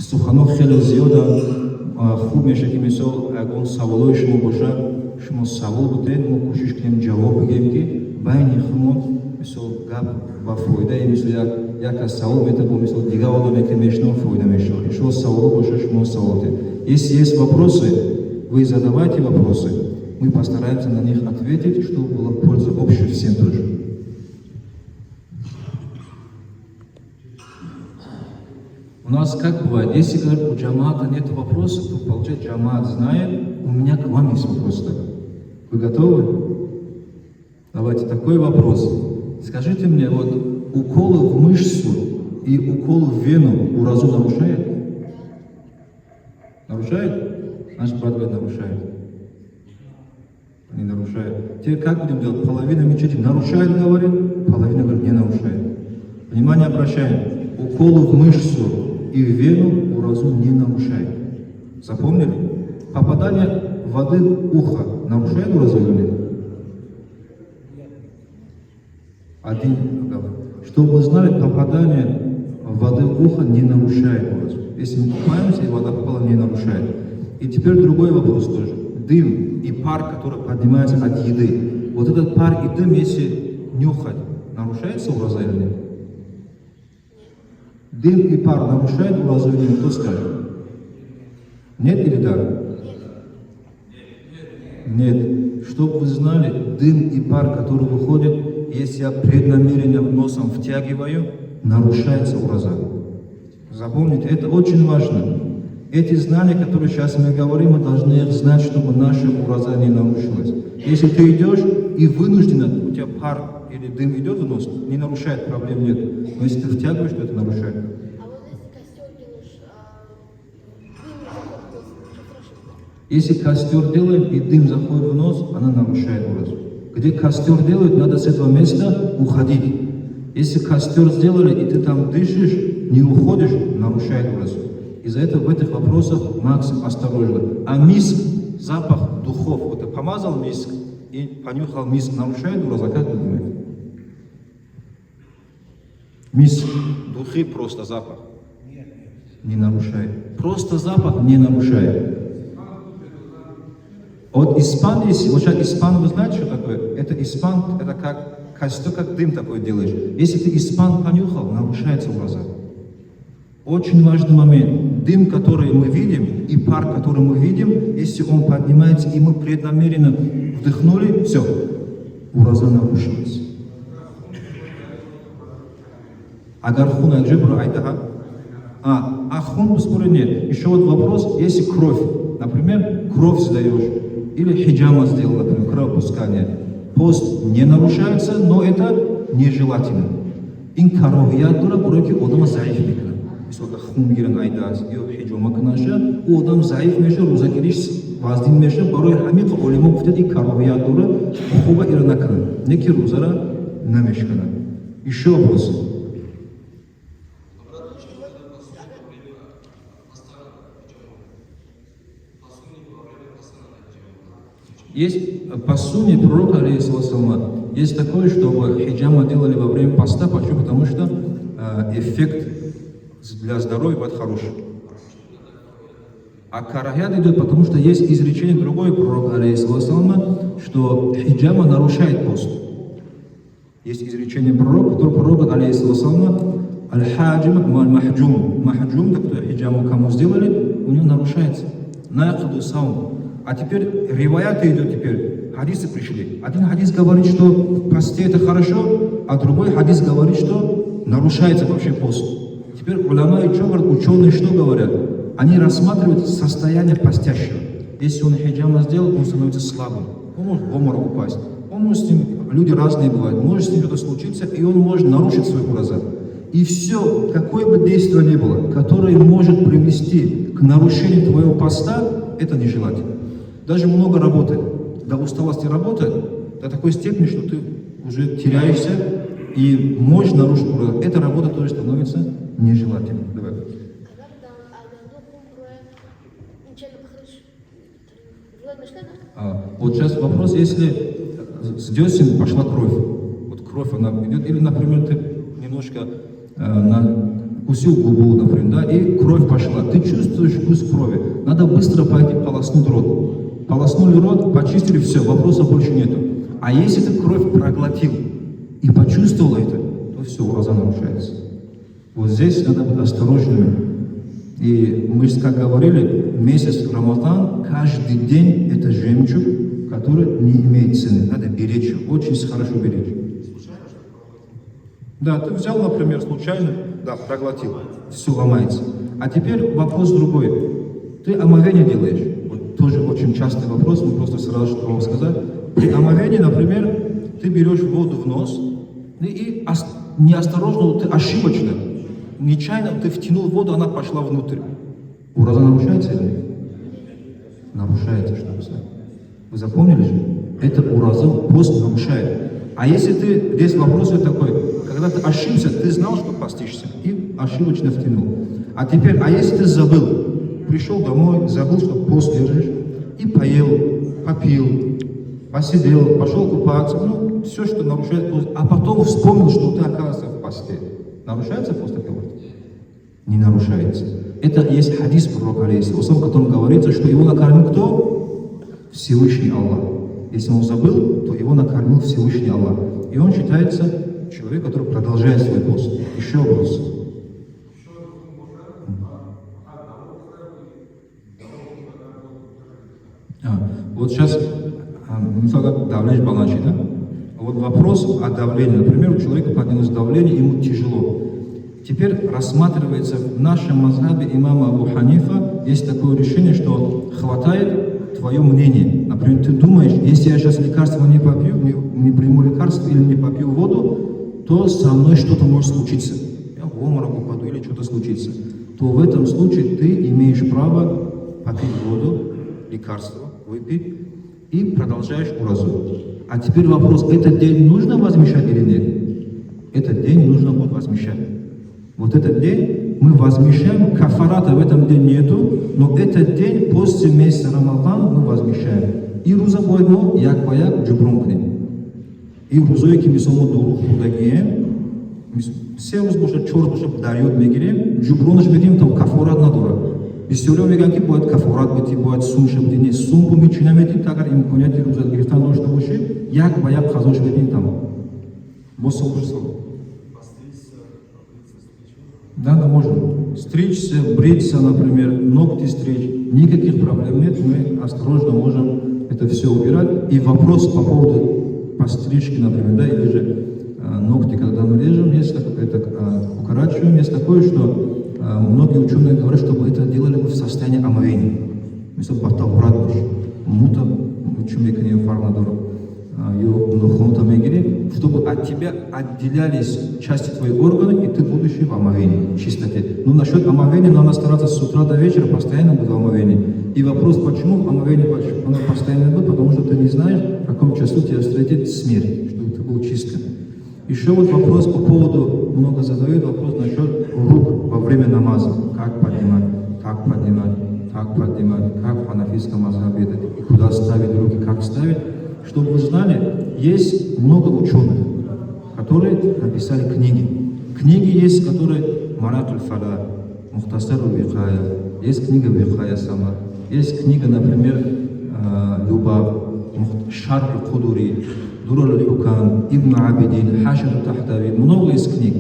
суханок хеле зиода хуб меша ки мисол агон саволои шумо боша шумо савол бутед мо кӯшиш кунем ҷавоб бигем ки байни худмон мисол гап ба фоидаи мисол як аз савол мета бо мисол дигар одаме ки мешунам фоида мешавад. Шумо саволо боша шумо саволте. Если есть вопросы, вы задавайте вопросы, мы постараемся на них ответить, чтобы была польза общая всем тоже. У нас как бывает, если говорят, у джамаата нет вопросов, то получается джамаат знает, у меня к вам есть вопрос. Вы готовы? Давайте такой вопрос. Скажите мне, вот уколы в мышцу и уколы в вену уразу нарушает? Нарушает? Наш брат говорит, нарушает. Не нарушает. Теперь как будем делать? Половина мечети нарушает, говорит, половина говорит, не нарушает. Внимание обращаем. Уколы в мышцу и в вену уразу не нарушает. Запомнили? Попадание воды в ухо нарушает уразу или нет? Один говорит. Чтобы вы знали, попадание воды в ухо не нарушает уразу. Если мы купаемся, и вода попала, не нарушает. И теперь другой вопрос тоже. Дым и пар, который поднимается от еды. Вот этот пар и дым, если нюхать, нарушается ураза или нет? Дым и пар нарушает уразу или нет? Кто скажет? Нет или да? Нет. Чтобы вы знали, дым и пар, который выходит, если я преднамеренно носом втягиваю, нарушается ураза. Запомните, это очень важно. Эти знания, которые сейчас мы говорим, мы должны их знать, чтобы наша ураза не нарушилась. Если ты идешь и вынужденно, у тебя пар или дым идет в нос, не нарушает, проблем нет. Но если ты втягиваешь, то это нарушает. А вот если костер делаешь, Если костер делаем и дым заходит в нос, она нарушает уразу. Где костер делают, надо с этого места уходить. Если костер сделали, и ты там дышишь, не уходишь, нарушает уразу. Из-за этого в этих вопросах максимум осторожно. А миск, запах духов, вот ты помазал миск и понюхал миск, нарушает уразу, как вы думаете? Миск, духи, просто запах. Не нарушает. Просто запах не нарушает. Вот испан, если, вот сейчас испан, вы знаете, что такое? Это испан, это как костер, как дым такой делаешь. Если ты испан понюхал, нарушается ураза. Очень важный момент. Дым, который мы видим, и пар, который мы видим, если он поднимается, и мы преднамеренно вдохнули, все, ураза нарушилась. Агар хуна джебру айтаха. Хун споры нет. Еще вот вопрос, если кровь, например, кровь сдаешь, или хиджама сделал, например, кровопускание, пост не нарушается, но это нежелательно. Инкаровиятура бураки одама заиф. Мисалға хун мигиран айдас, ё хиджама кынаша, у адам заиф меша, руза кириш ваздин меша, барои ҳамиқа олимо гуфтад ин каровиятура хуба ира накана, не ки рузара намешкана. Еще вопрос. Есть по сунне пророка, алейхиссалам, есть такое, что хиджама делали во время поста. Почему? Потому что эффект для здоровья будет хороший. А карахят идет, потому что есть изречение другое пророка, алейхиссалам, что хиджама нарушает пост. Есть изречение пророка, алейхиссалам, аль-хаджим маль-махджум. Махджум, так кто хиджаму кому сделали, у него нарушается. Накаду саум. А теперь риваяты идут теперь, хадисы пришли. Один хадис говорит, что в посте это хорошо, а другой хадис говорит, что нарушается вообще пост. Теперь уляма и ученые что говорят? Они рассматривают состояние постящего. Если он хиджама сделал, он становится слабым. Он может в обморок упасть. Он может с ним, люди разные бывают, может с ним что-то случиться, и он может нарушить свой ураза. И все, какое бы действие ни было, которое может привести к нарушению твоего поста, это нежелательно. Даже много работы, до усталости работы, до такой степени, что ты уже теряешься и можешь нарушить ураза. Эта работа тоже становится нежелательной. Давай. Вот сейчас вопрос, если с десен пошла кровь, вот кровь она идет, или, например, ты немножко укусил губу, например, да, и кровь пошла. Ты чувствуешь вкус крови. Надо быстро пойти полоснуть рот. Полоснули рот, почистили, все, вопроса больше нету. А если ты кровь проглотил и почувствовал это, то все, ураза нарушается. Вот здесь надо быть осторожными. И мы же, как говорили, месяц Рамадан, каждый день это жемчуг, который не имеет цены. Надо беречь его, очень хорошо беречь. Да, ты взял, например, случайно, да, проглотил, все ломается. А теперь вопрос другой. Ты омовение делаешь. Вот тоже очень частый вопрос, мы просто сразу, чтобы вам сказать. При омовении, например, ты берешь воду в нос и неосторожно, ты ошибочно, нечаянно ты втянул воду, она пошла внутрь. Ураза нарушается или нет? Нарушается, что вы знаете. Вы запомнили же? Это ураза пост нарушает. А если ты, здесь вопрос такой, когда ты ошибся, ты знал, что постишься, и ошибочно втянул. А теперь, а если ты забыл, пришел домой, забыл, что пост держишь, и поел, попил, посидел, пошел купаться, ну, все, что нарушает пост, а потом вспомнил, что ты оказывается в посте. Нарушается пост такого? Не нарушается. Это есть хадис пророка, в котором говорится, что его накормил кто? Всевышний Аллах. Если он забыл, то его накормил Всевышний Аллах. И он считается человек, который продолжает свой пост. Еще вопрос. Вот сейчас давление баланчи, да? Вот вопрос о давлении. Например, у человека поднялось давление, ему тяжело. Теперь рассматривается в нашем мазхабе имама Абу Ханифа, есть такое решение, что хватает твое мнение. Например, ты думаешь, если я сейчас лекарство не попью, не приму лекарство или не попью воду, то со мной что-то может случиться. Я в обморок упаду или что-то случится. То в этом случае ты имеешь право попить воду, лекарство, выпить и продолжаешь уразу. А теперь вопрос, этот день нужно возмещать или нет? Этот день нужно будет возмещать. Вот этот день мы возмещаем, кафарата в этом день нету, но этот день после месяца Рамадан мы возмещаем. И руза бойно, як баяк, джубрун к ним. И рузойки мисому дуру худагием, все рузбоша чорбоша дарьот мегирем, джубруныш бедим там кафарат надура. И все время меганки будет кафарат бити, будет сумша бити, не сумпу мичина бити, тагар им понятие руза грифтан ношта боши, як баяк хазош бедим там. Босол бошсол. Да, можно. Стричься, бриться, например, ногти стричь. Никаких проблем нет, мы осторожно можем это все убирать. И вопрос по поводу пострижки, например, да, или же ногти, когда мы режем, есть укорачиваем, есть такое, что многие ученые говорят, чтобы это делали мы в состоянии омовения. Если батаурат мута, чумекание фарнадора. Чтобы от тебя отделялись части твоих органов, и ты будешь в омовении, в чистоте. Но насчет омовения надо стараться с утра до вечера постоянно быть в омовении. И вопрос, почему омовение оно постоянно будет, потому что ты не знаешь, в каком часу тебя встретит смерть, чтобы ты был чистым. Еще вот вопрос по поводу, много задают вопрос насчет рук во время намаза. Как поднимать, как поднимать, как поднимать, как в ханафийском мазхабе, и куда ставить руки, как ставить. Чтобы вы знали, есть много ученых, которые написали книги. Книги есть, которые Маратуль Фара, Мухтасаруль Вихая, есть книга Вихая сама, есть книга, например, Любав, Шарр Кудури, Дурал Хукан, Ибн Абидин, Хашар Тахтави, много есть книг.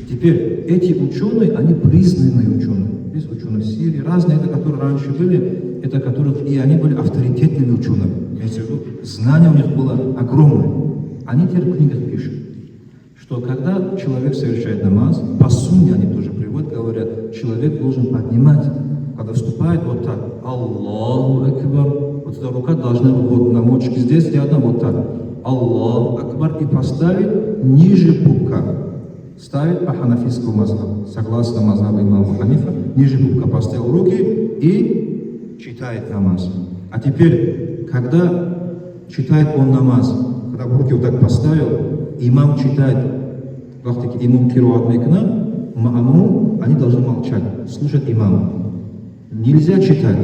Теперь эти ученые, они признанные ученые. Есть ученые в Сирии, разные, это которые раньше были, это которых, и они были авторитетными учеными. Знание у них было огромное. Они теперь в книгах пишут, что когда человек совершает намаз, по сунне они тоже приводят, говорят, человек должен поднимать, когда вступает вот так, Аллаху Акбар, вот эта рука должна вот на мочке здесь рядом вот так, Аллаху Акбар, и поставить ниже пупка. Ставит по ханафийскому мазхабу, согласно мазхабу имама Ханифа, ниже пупка поставил руки и читает намаз. А теперь, когда читает он намаз, когда руки вот так поставил, имам читает, имам кируат мекна, маамум, они должны молчать, слушать имама. Нельзя читать.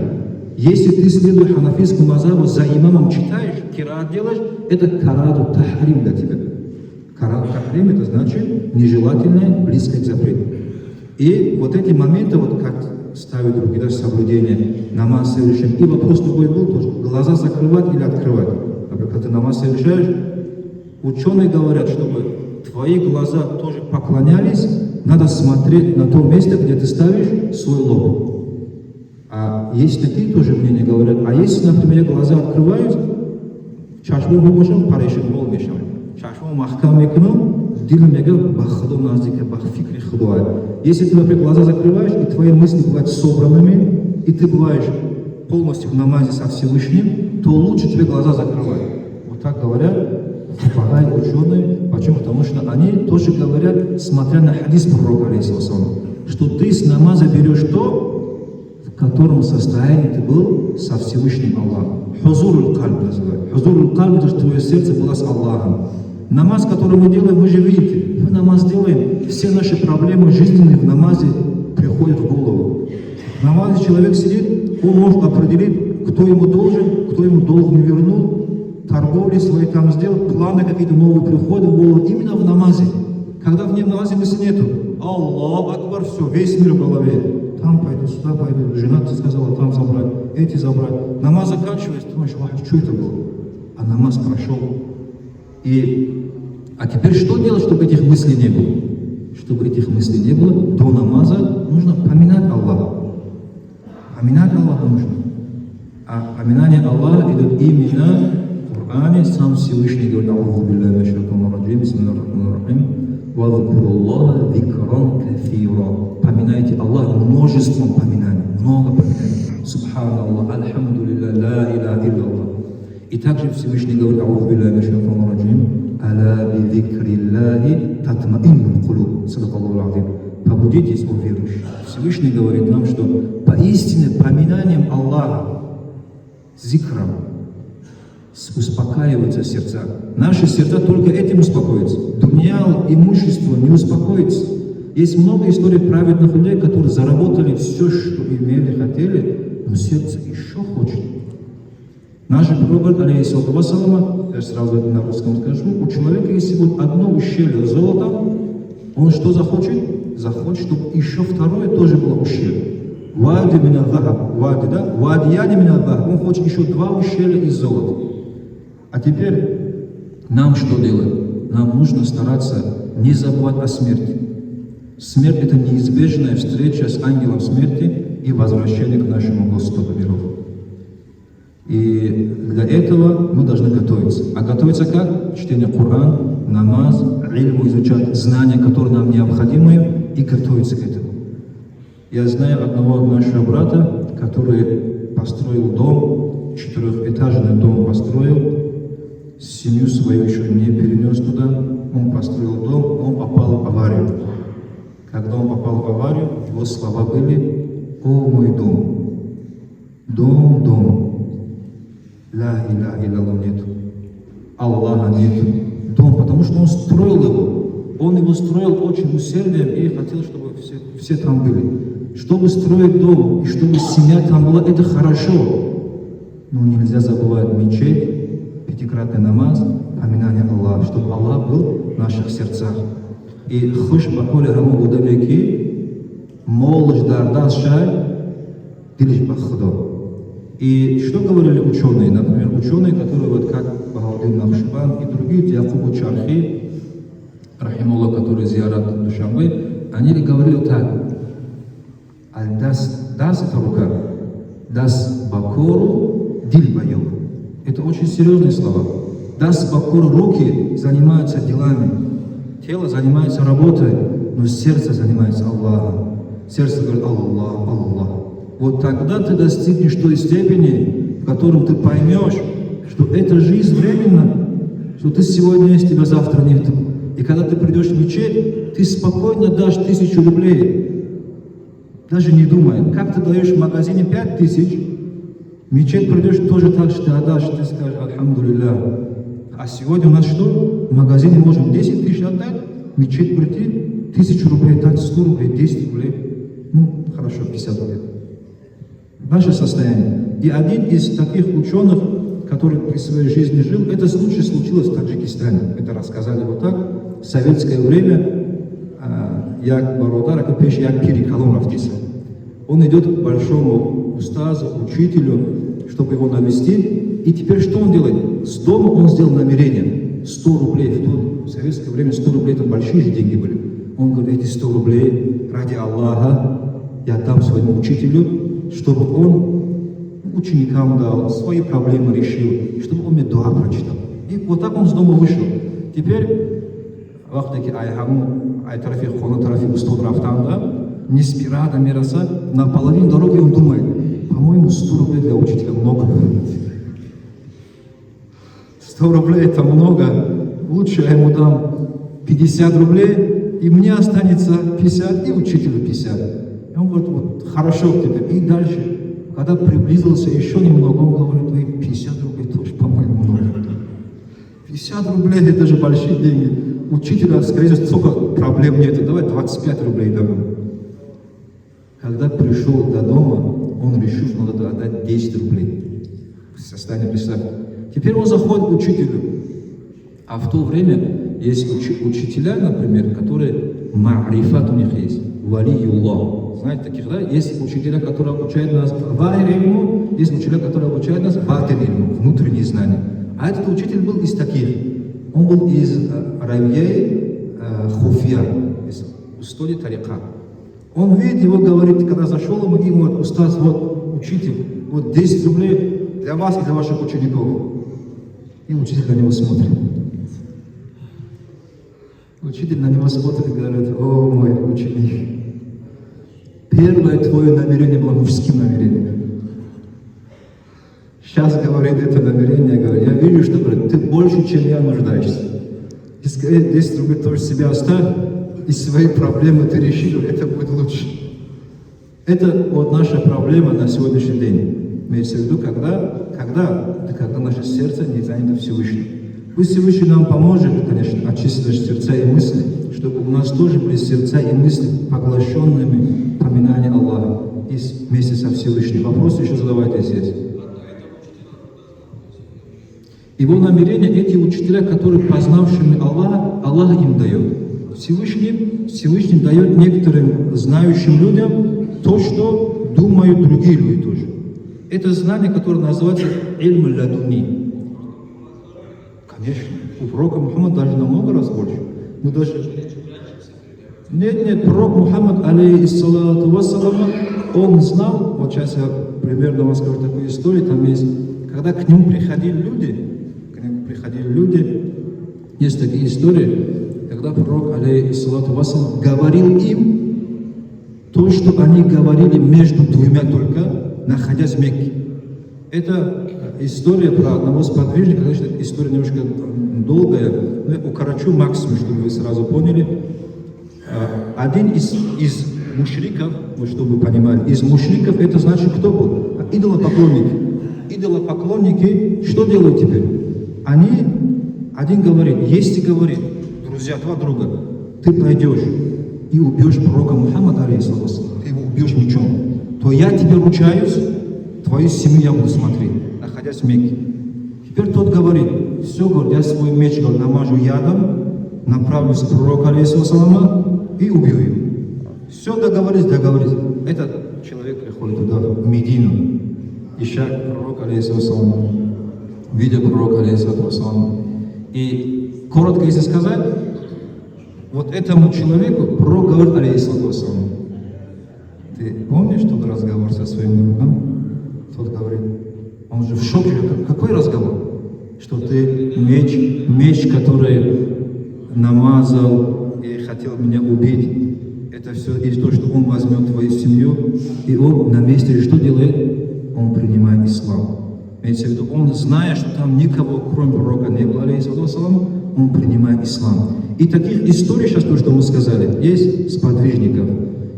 Если ты следуешь ханафийскому мазхабу, за имамом читаешь, кираат делаешь, это карату тахрим для тебя. Карат тахрим это значит нежелательное, близкое к запрету. И вот эти моменты, вот как ставить руки, даже соблюдение, намаз совершен. И вопрос другой был тоже, глаза закрывать или открывать. Например, когда ты намаз совершаешь, ученые говорят, чтобы твои глаза тоже поклонялись, надо смотреть на то место, где ты ставишь свой лоб. А есть такие тоже мнения говорят, а если, например, глаза открывают, чашму можем парешек бол мешаем. Чашму махкам мекну, дил мега бахадо наздика бахфикри худуай. Если ты, например, глаза закрываешь, и твои мысли бывают собранными, и ты бываешь полностью в намазе со Всевышним, то лучше тебе глаза закрывать. Вот так говорят фукаха, ученые. Почему? Потому что они тоже говорят, смотря на хадис пророка, что ты с намаза берешь то, в котором состоянии ты был со Всевышним Аллахом. Хузурул кальб называют. Хузурул кальб, это что твое сердце было с Аллахом. Намаз, который мы делаем, вы же видите, мы намаз делаем, все наши проблемы жизненные в намазе приходят в голову. В намазе человек сидит, он может определить, кто ему должен, кто ему долг не вернул, торговли свои там сделал, планы какие-то новые приходят в голову, именно в намазе. Когда в намазе мысли нету, Аллах Акбар, все, весь мир в голове. Там пойду, сюда пойду, жена тебе сказала, там забрать, эти забрать. Намаз заканчивается, думаешь, что это было? А намаз прошел. А теперь что делать, чтобы этих мыслей не было? Чтобы этих мыслей не было, до намаза нужно поминать Аллаха. Поминать Аллаха нужно. А поминание Аллаха идет именно в Коране. Сам Всевышний говорит, Аузу билляхи минаш шайтанир раджим, бисмиллахир рахманир рахим. Вазкуруллаха зикран кафира. Поминайте Аллаха множеством поминаний, много поминаний. Субханаллах, альхамдулилля, ла иляха илляллах. И также Всевышний говорит, Аузу билляхи минаш шайтанир раджим. Аля би зикриллахи татмаиннул кулуб. Садакаллаху аль-азим. Побудитесь, о верующие. Всевышний говорит нам, что поистине поминанием Аллаха, зикром, успокаиваются сердца. Наши сердца только этим успокоятся. Дунья, имущество не успокоится. Есть много историй праведных людей, которые заработали все, что имели, хотели, но сердце еще хочет. Наш пророк, алейхиссалату вассалама, я сразу на русском скажу, у человека, если будет одно ущелье золота, он что захочет? Захочет, чтобы еще второе тоже было ущелье. Вади меня захаб, вади, да? Вадияни меня захаб. Он хочет еще два ущелья из золота. А теперь нам что делать? Нам нужно стараться не забывать о смерти. Смерть – это неизбежная встреча с ангелом смерти и возвращение к нашему Господу миров. И для этого мы должны готовиться. А готовиться как? Чтение Корана, намаз, ильму изучать, знания, которые нам необходимы, и готовиться к этому. Я знаю одного нашего брата, который построил дом, 4-этажный дом построил, семью свою еще не перенес туда, он построил дом, он попал в аварию. Когда он попал в аварию, его слова были: «О мой дом, дом, ла иляха илляллах нету, Аллаха нету, дом», потому что он строил его. Он его строил очень усердием и хотел, чтобы все там были. Чтобы строить дом и чтобы семья там была, это хорошо. Но нельзя забывать мечеть, пятикратный намаз, поминание Аллаха, чтобы Аллах был в наших сердцах. И хуш бахоли раму удамеки, молж дардас шай, дилиш бахудо. И что говорили ученые? Например, ученые, которые вот как Бахаудин Нахшбан и другие, Якубу Чархи, рахимуллах, который зиярат Душанбе, они говорили так: «Дас это рука, дас бакору диль байор». Это очень серьезные слова. Дас бакору, руки занимаются делами, тело занимается работой, но сердце занимается Аллахом. Сердце говорит: Аллах, Аллах. Вот тогда ты достигнешь той степени, в которой ты поймешь, что эта жизнь временна, что ты сегодня есть, тебя завтра нет. И когда ты придешь в мечеть, ты спокойно дашь 1000 рублей, даже не думая. Как ты даешь в магазине 5000, в мечеть придешь, тоже так же ты отдашь, ты скажешь: альхамдулилля. А сегодня у нас что? В магазине можем 10 000 отдать, в мечеть прийти, 1000 рублей дать, 100 рублей, 10 рублей. Ну, хорошо, 50 рублей. Наше состояние. И один из таких ученых, который при своей жизни жил, это случай случилось в Таджикистане. Это рассказали вот так. В советское время як Бародар, как пишет, як Пири Калумов писал. Он идет к большому устазу, учителю, чтобы его навестить. И теперь что он делает? С дома он сделал намерение. 100 рублей. В советское время 100 рублей это большие же деньги были. Он говорит, эти 100 рублей ради Аллаха я дам своему учителю, чтобы он ученикам дал, свои проблемы решил, чтобы он мне дуа прочитал. И вот так он с дома вышел. Теперь, вақтаки айхаму, айтарафи хона тарафи устод рафтанда, не спира до мираса, на половине дороги он думает, по-моему, 100 рублей для учителя много. 100 рублей это много, лучше я ему дам 50 рублей, и мне останется 50, и учителю 50. И он говорит, вот, хорошо теперь. И дальше, когда приблизился еще немного, он говорит, 50 рублей тоже, по-моему, много. 50 рублей это же большие деньги. Учителя, скорее всего, столько проблем нет. Давай 25 рублей дамы. Когда пришел до дома, он решил, что надо отдать 10 рублей. Состояние, представьте. Теперь он заходит к учителю. А в то время есть учителя, например, которые ма'рифат у них есть. Валиюллах. Знаете таких, да? Есть учителя, которые обучают нас вахир илму, есть учителя, которые обучают нас батин илму, внутренние знания. А этот учитель был из таких. Он был из равьей хуфья, из устоли тарика. Он видит его, говорит, когда зашел ему, и говорит, устаз, вот учитель, вот 10 рублей для вас и для ваших учеников. И учитель на него смотрит. Учитель на него смотрит и говорит, о мой ученик, первое твое намерение было мужским намерением. Сейчас, говорит, это намерение, говорит, я вижу, что, говорит, ты больше, чем я нуждаешься. И скорее 10 рублей тоже себе оставь, и свои проблемы ты решил, это будет лучше. Это вот наша проблема на сегодняшний день. Имеется в виду, когда наше сердце не занято Всевышним. Пусть Всевышний нам поможет, конечно, очистить наши сердца и мысли, чтобы у нас тоже были сердца и мысли поглощенными поминанием Аллаха и вместе со Всевышним. Вопросы еще задавайте здесь. Его намерение, эти учителя, которые познавшими Аллаха, Аллах им дает. Всевышний дает некоторым знающим людям то, что думают другие люди тоже. Это знание, которое называется илм ладуни. Конечно, у пророка Мухаммада даже намного раз больше. Мы даже... Нет, пророк Мухаммад, алейхиссалату вассалам, он знал, вот сейчас я примерно вам скажу такую историю, там есть, когда к нему приходили люди, есть такие истории, когда пророк, алейхиссалату вассалам, говорил им то, что они говорили между двумя только, находясь в Мекке. Это история про одного сподвижника, конечно, история немножко долгая, но я укорочу максимум, чтобы вы сразу поняли. Один из мушриков, вот чтобы вы понимали, из мушриков это значит кто был? Идолопоклонники. Идолопоклонники что делают теперь? Один говорит, если говорит, друзья, два друга, ты пойдешь и убьешь пророка Мухаммада, алейхиссалату, ты его убьешь мечом, то я тебе ручаюсь, твою семью я буду смотреть, находясь в Мекке. Теперь тот говорит, все, говорит, я свой меч намажу ядом, направлюсь к пророку, алейхиссалама, и убью его. Все, договорились. Этот человек приходит туда, в Медину, ища пророка, алейхиссалама, видя пророка, алейхиссалама. И коротко, если сказать, вот этому человеку пророк говорит, алейхиссалама, ты помнишь тот разговор со своим другом? Тот говорит, он же в шоке, какой разговор? Что ты меч, который намазал и хотел меня убить, это все из того, что он возьмет твою семью, и он на месте что делает? Он принимает ислам. Имеется в виду, он, зная, что там никого, кроме пророка, не было, алейхиссалам, он принимает ислам. И таких историй, сейчас то, что мы сказали, есть сподвижников,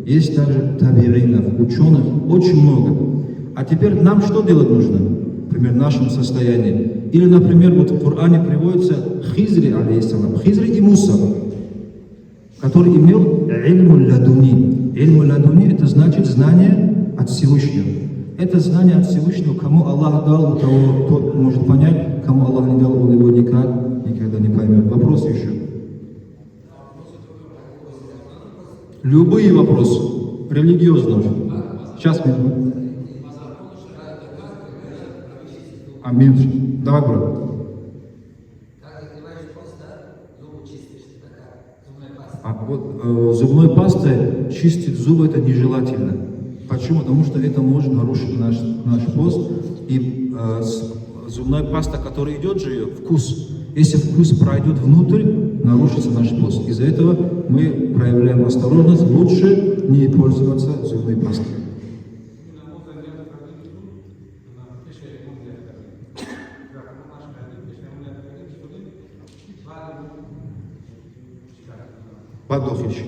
есть также табиинов, ученых, очень много. А теперь нам что делать нужно? Например, в нашем состоянии. Или, например, вот в Коране приводится Хизри, алейхиссалам, Хизри и Муса, который имел ильму ладуни. Ильму ладуни это значит знание от Всевышнего. Это знание от Всевышнего, кому Аллах дал, тот может понять, кому Аллах не дал, он его никогда не поймет. Вопрос еще. Любые вопросы, религиозные. Сейчас минуту. Амин. Давай, брат. Вот зубной пастой чистить зубы это нежелательно. Почему? Потому что это может нарушить наш пост. И зубная паста, которая идет же ее, вкус. Если вкус пройдет внутрь, нарушится наш пост. Из-за этого мы проявляем осторожность, лучше не пользоваться зубной пастой. Подохлищ.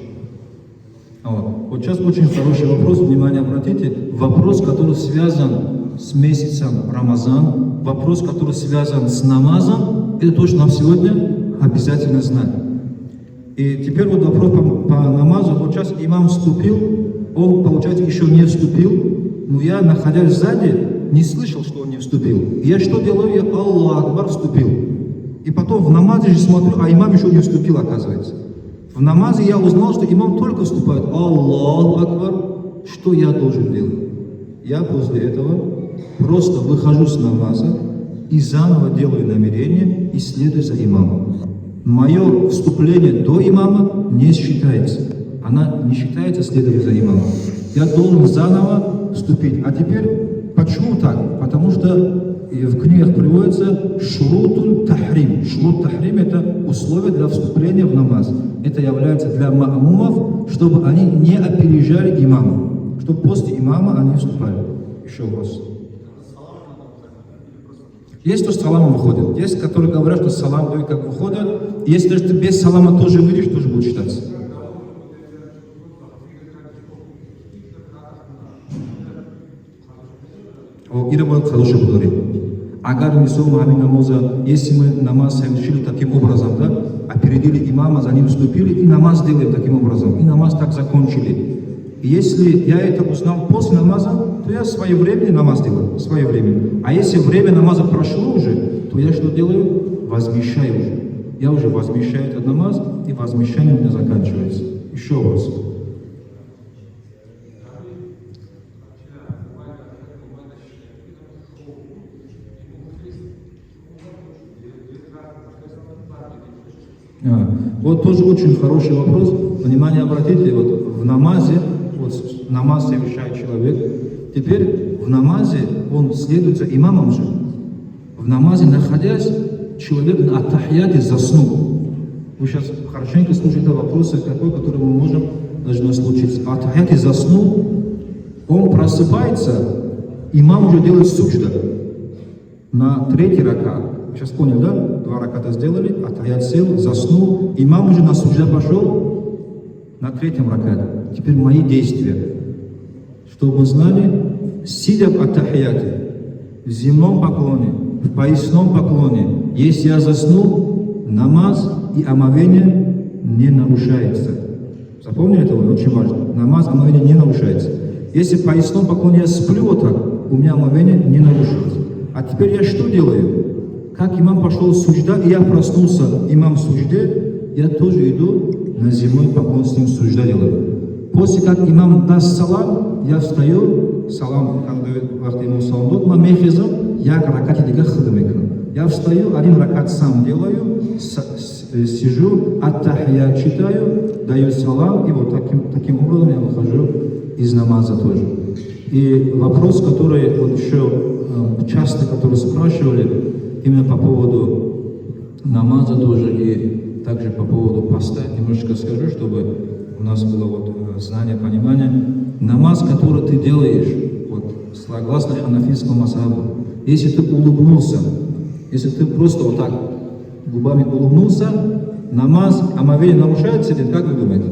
Вот сейчас очень хороший вопрос, внимание обратите. Вопрос, который связан с месяцем Рамазан, вопрос, который связан с намазом, это то, что нам сегодня обязательно знать. И теперь вот вопрос по намазу. Вот сейчас имам вступил, он, получается, еще не вступил, но я, находясь сзади, не слышал, что он не вступил. И я что делаю? Я Аллах Акбар вступил. И потом в намазе же смотрю, а имам еще не вступил, оказывается. В намазе я узнал, что имам только вступает. Аллаху Акбар. Что я должен делать? Я после этого просто выхожу с намаза и заново делаю намерение и следую за имамом. Мое вступление до имама не считается. Она не считается следовать за имамом. Я должен заново вступить. А теперь, почему так? Потому что в книгах приводится шурутун тахрим. Шурут тахрим – это условие для вступления в намаз. Это является для маамумов, чтобы они не опережали имама. Чтобы после имама они вступали. Еще вопрос. Есть, кто с саламом выходит. Есть, которые говорят, что салам дают как выходят. Если даже ты без салама тоже выйдешь, тоже будет считаться. Ира будет хороший благодарит. Агар мисома ами намаза, если мы намаз совершили таким образом, да, опередили имама, за ним вступили и намаз делаем таким образом, и намаз так закончили. И если я это узнал после намаза, то я своевременно намаз делаю, своевременно. А если время намаза прошло уже, то я что делаю? Возмещаю уже. Я уже возмещаю этот намаз, и возмещение у меня заканчивается. Еще раз. Вот тоже очень хороший вопрос. Внимание обратите, вот в намазе, вот намаз совершает человек. Теперь в намазе он следует за имамом же. В намазе, находясь, человек на ат-тахияте заснул. Вы сейчас хорошенько слушайте вопросы, какой, который мы можем, должно случиться. Ат-тахияте заснул, он просыпается, имам уже делает суджда на третий ракат. Сейчас понял, да? 2 раката сделали, ат-тахият сел, заснул, имам уже на суджда пошел на 3-м ракате. Теперь мои действия. Чтобы мы знали, сидя в ат-тахияте, в земном поклоне, в поясном поклоне, если я заснул, намаз и омовение не нарушается. Запомнили это? Очень важно. Намаз, омовение не нарушается. Если в поясном поклоне я сплю вот так, у меня омовение не нарушится. А теперь я что делаю? Как имам пошел в суджда, и я проснулся, имам в суджде, я тоже иду на земной поклон с ним суджда делаю. После как имам даст салам, я встаю, салам, когда ему салам дот, мехизам, я ракат идига хадамекна. Я встаю, 1 ракат сам делаю, сижу, ат-тахият читаю, даю салам, и вот таким образом я выхожу из намаза тоже. И вопрос, который вот еще часто, который спрашивали, именно по поводу намаза тоже и также по поводу поста, немножечко скажу, чтобы у нас было вот знание, понимание. Намаз, который ты делаешь, вот согласно ханафийскому мазхабу, если ты улыбнулся, если ты просто вот так губами улыбнулся, намаз, омовение нарушается или как вы думаете?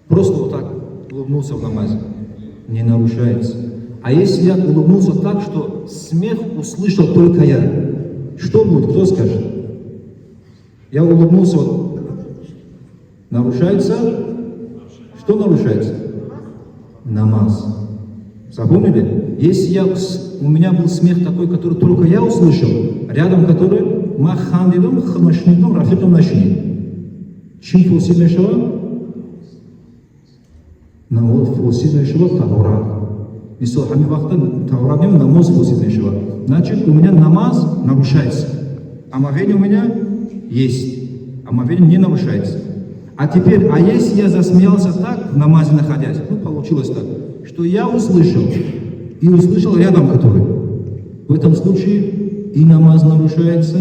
Просто вот так улыбнулся в намазе, не нарушается. А если я улыбнулся так, что смех услышал только я, что будет? Кто скажет? Я улыбнулся, вот, нарушается? Что нарушается? Намаз. Запомнили? Если у меня был смех такой, который только я услышал, рядом который махандидом, ханашнидом, рафитом нашни. Чем посильнейшего? намоз фосид мешавад таҳорат. Мисол ҳамин вақта таҳорат мем, намоз фосид мешавад. Значит, у меня намаз нарушается. Омовение у меня есть. Омовение не нарушается. А теперь, а если я засмеялся так, в намазе находясь, ну получилось так, что я услышал, и услышал рядом который. В этом случае и намаз нарушается,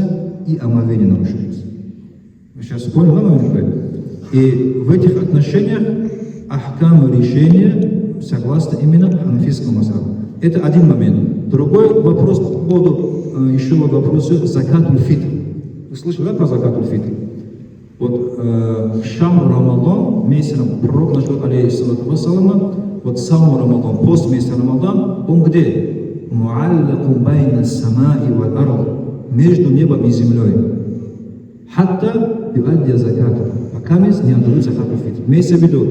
и омовение нарушается. Вы сейчас поняли, да, и в этих отношениях ахкам решения согласно именно ханафитскому мазхабу. Это один момент. Другой вопрос по поводу, еще вопроса закатуль фитр. Вы слышали, да, про закатуль фитр? Вот Шам Рамадан, месяц пророк наш, алейхиссалату вассалама, вот сам Рамадан, пост месяца Рамадан, он где? Муаллакум байна самаи валь ард, между небом и землей. Хатта юаддия закату, пока не отдают закатуль фитр. Имеется в виду,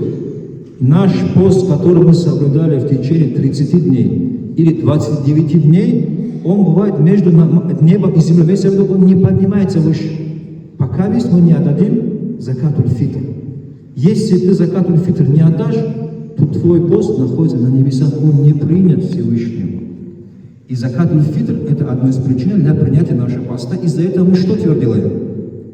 наш пост, который мы соблюдали в течение 30 дней или 29 дней, он бывает между небом и землей. Имеется в виду, он не поднимается выше. Пока мы не отдадим закатуль фитр. Если ты закатуль фитр не отдашь, то твой пост находится на небесах, он не принят Всевышним. И закатуль фитр – это одна из причин для принятия нашего поста. Из-за этого мы что теперь делаем?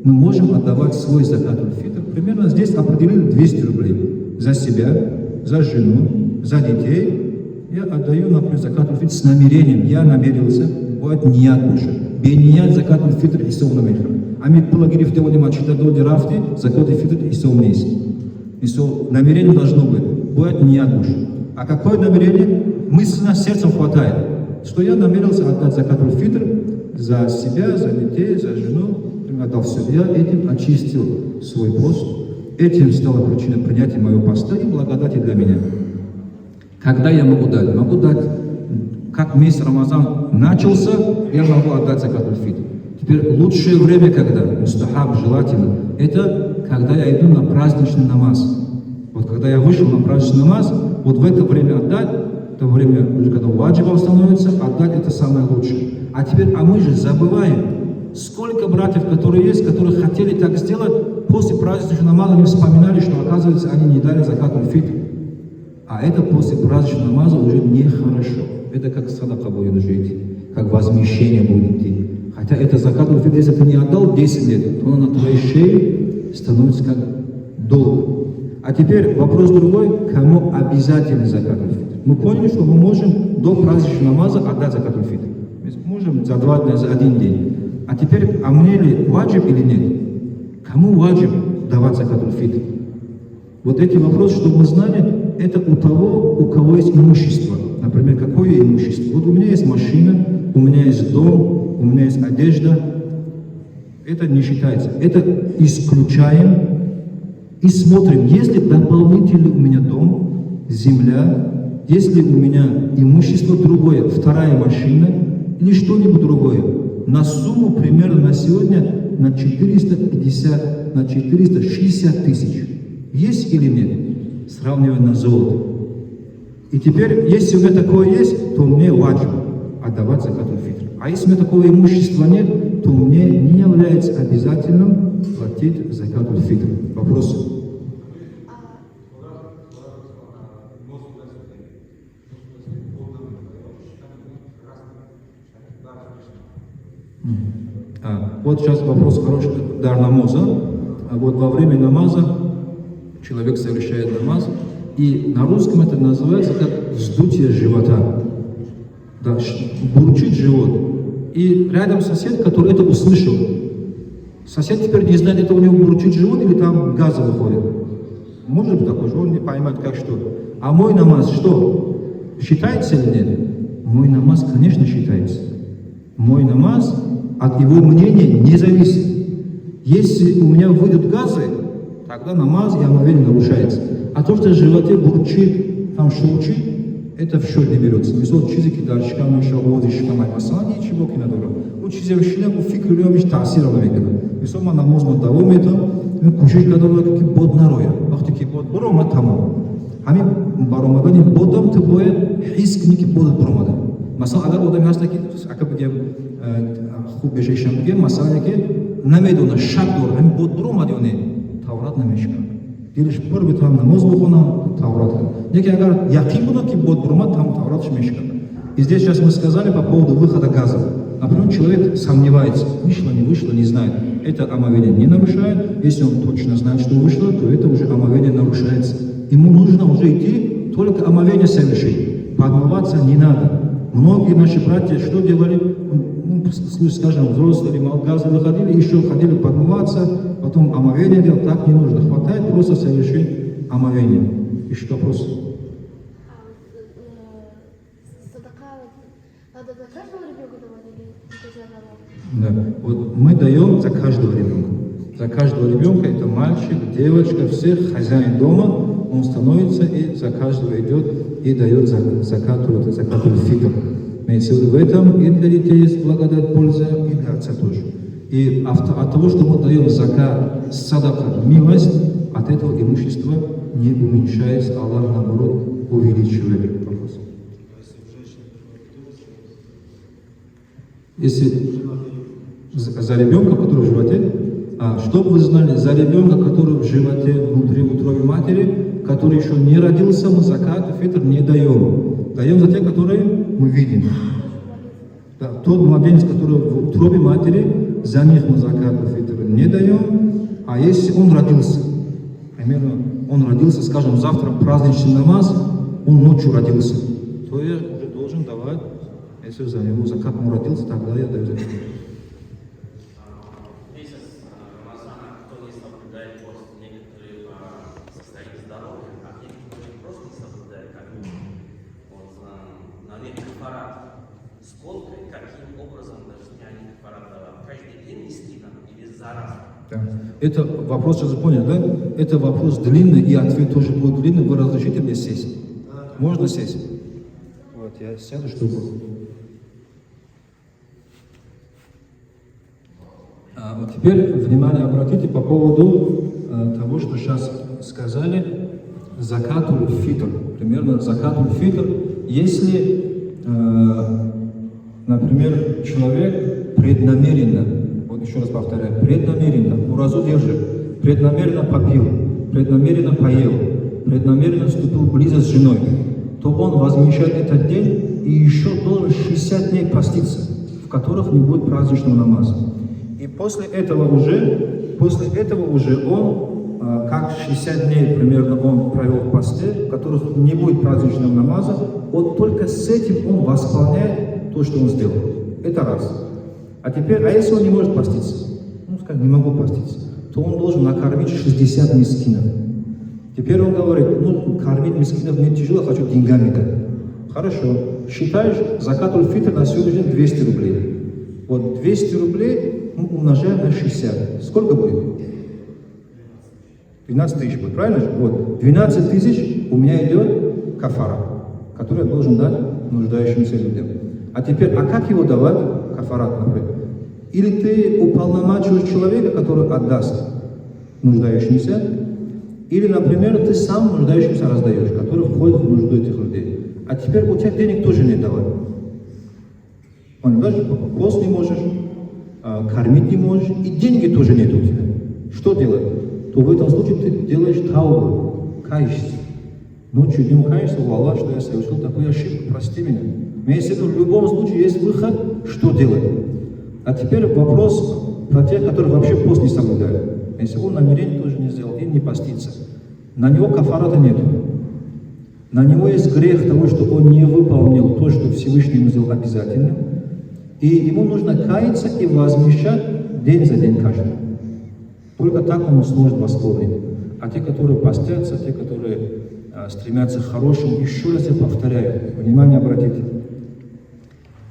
Мы можем отдавать свой закатуль фитр. Примерно здесь определили 200 рублей. За себя, за жену, за детей. Я отдаю, например, закатуль фитр с намерением. Я намерился, будет ният больше. Беният закатуль фитр и саунамехр. Ами плагирив те одима читадоди рафти, закатуль фитр и саунейс. И намерение должно быть. Будет ният больше. А какое намерение? Мысленно сердцем хватает. Что я намерился отдать закатуль фитр за себя, за детей, за жену. Отдал все. Я этим очистил свой пост. Этим стала причиной принятия моего поста и благодати для меня. Когда я могу дать? Могу дать, как месяц Рамазан начался, я могу отдать закатуль фитр. Теперь лучшее время, когда, мустахаб, желательно, это когда я иду на праздничный намаз. Вот когда я вышел на праздничный намаз, вот в это время отдать, то время, уже когда ваджибом становится, отдать это самое лучшее. А теперь, а мы же забываем, сколько братьев, которые есть, которые хотели так сделать, после праздничного намаза они вспоминали, что, оказывается, они не дали закатуль фитр. А это после праздничного намаза уже нехорошо. Это как садака будет жить, как возмещение будет идти. Хотя это закатуль фитр, если ты не отдал 10 лет, то он на твоей шее становится как долг. А теперь вопрос другой, кому обязательно закатуль фитр. Мы поняли, что мы можем до праздничного намаза отдать закатуль фитр. Мы можем за 2 дня, за 1 день. А теперь, а мне ли ваджиб или нет? Кому ваджиб давать закатуль фитр? Вот эти вопросы, чтобы мы знали, это у того, у кого есть имущество. Например, какое имущество? Вот у меня есть машина, у меня есть дом, у меня есть одежда. Это не считается. Это исключаем и смотрим, есть ли дополнительный у меня дом, земля, есть ли у меня имущество другое, вторая машина или что-нибудь другое. На сумму примерно на сегодня на 450, на 460 тысяч. Есть или нет? Сравнивая на золото. И теперь, если у меня такое есть, то мне ваджиб отдавать закатуль фитр. А если у меня такого имущества нет, то мне не является обязательным платить закатуль фитр. Вопросы? Вот сейчас вопрос хороший, дар намаза. Вот во время намаза человек совершает намаз, и на русском это называется как вздутие живота. Да, бурчит живот. И рядом сосед, который это услышал. Сосед теперь не знает, это у него бурчит живот или там газы выходят. Может быть такое, что он не поймет, как что. А мой намаз что? Считается или нет? Мой намаз, конечно, считается. Мой намаз от его мнения не зависит. Если у меня выйдут газы, тогда намаз и омовение нарушается. А то, что в животе бурчит, там шурчит, это в счет не берется. Мисол чизики дарчикам, еще водишкам, аймасан, ничего не надо. У чизевщина, у фикрюлемиш таасира навекада. Мисол ма намаз ма давом это, кушиш кадала какие bod нароя. Ах таки bod брома тамам. Ами баромадани бодам ты боят, хискники бодат бромада. Масал агар одам хаст таки, ака бигем хуб бешешам бигем, масал яке намедона шак дор, ами bod бромади они таврат намешка. или bir tam namoz o'qinam Tavrat. Lekin agar yaqin bo'ladi, bod burmat tam Tavrat shmeshka. И здесь сейчас мы сказали по поводу выхода газа. Например, человек сомневается, вышло, не знает. Это омовение не нарушает. Если он точно знает, что вышло, то это уже омовение нарушается. Ему нужно уже идти только омовение совершить. Подмываться не надо. Многие наши братья что делали? Скажем, взрослые газы выходили, еще ходили подмываться, потом омовение делать. Так не нужно. Хватает просто совершить омовение. Еще вопрос? Надо за каждого ребенка давать или за одного? Да. Вот мы даем за каждого ребенка. За каждого ребенка, это мальчик, девочка, всех, хозяин дома, он становится и за каждого идет и дает закату фитр. Имеется в виду в этом и для детей есть благодать, польза, и для отца тоже. И от того, что мы даем закат, садака, милость, от этого имущество не уменьшается, Аллах наоборот увеличивает. Если за ребенка, который в животе, чтобы вы знали, за ребенка, который в животе, внутри утробы матери, который еще не родился, мы закат, фитр не даем. Даем за те, которые мы видим. Да, тот младенец, который в утробе матери, за них мы закат, фитр не даем. А если он родился, примерно, он родился, скажем, завтра праздничный намаз, он ночью родился, то я уже должен давать. Если за него закат он родился, тогда я даю закат. Месяц Рамазана, кто не соблюдает пост, некоторые по состоянию здоровья, а некоторые просто не соблюдают, как вот, на них кафарат. Сколько и каким образом должны они кафарат давать? Каждый день нести нам или за раз? Да. Это вопрос, сейчас понял, да? Это вопрос длинный, и ответ тоже будет длинный. Вы разрешите мне сесть? Можно сесть? Вот, я сяду, чтобы... Вот теперь внимание обратите по поводу того, что сейчас сказали, закатуль фитр. Примерно закатуль фитр, если, например, человек преднамеренно, вот еще раз повторяю, преднамеренно, уразу держит, преднамеренно попил, преднамеренно поел, преднамеренно вступил в близость с женой, то он возмещает этот день и еще должен 60 дней поститься, в которых не будет праздничного намаза. И после этого уже он, как 60 дней примерно он провел в посте, в которых не будет праздничного намаза, вот только с этим он восполняет то, что он сделал. Это раз. А теперь, если он не может поститься, скажет, не могу поститься, то он должен накормить 60 мискинов. Теперь он говорит, кормить мискинов мне тяжело, хочу деньгами дать. Хорошо. Считаешь, закатуль фитр на сегодняшний день 200 рублей. Вот 200 рублей умножаем на 60. Сколько будет? 12 тысяч будет, правильно же? Вот. 12 тысяч у меня идет кафара, который я должен дать нуждающимся людям. А теперь, как его давать? Кафарат, например. Или ты уполномачиваешь человека, который отдаст нуждающимся, или, например, ты сам нуждающимся раздаешь, который входит в нужду этих людей. А теперь у тебя денег тоже не давать. Понимаешь, пост не можешь, кормить не можешь, и деньги тоже нет у тебя. Что делать? То в этом случае ты делаешь таубу, каешься. Ночью днем каешься, Аллах, что я совершил такую ошибку, прости меня. Имеется в виду, в любом случае есть выход, что делать. А теперь вопрос про тех, которые вообще пост не соблюдают. Если он намерение тоже не сделал и не постится, на него кафарата нету. На него есть грех того, что он не выполнил то, что Всевышний ему сделал обязательно. И ему нужно каяться и возмещать день за день каждый. Только так он сможет восполнить. А те, которые постятся, те, которые стремятся к хорошему, еще раз я повторяю, внимание обратите.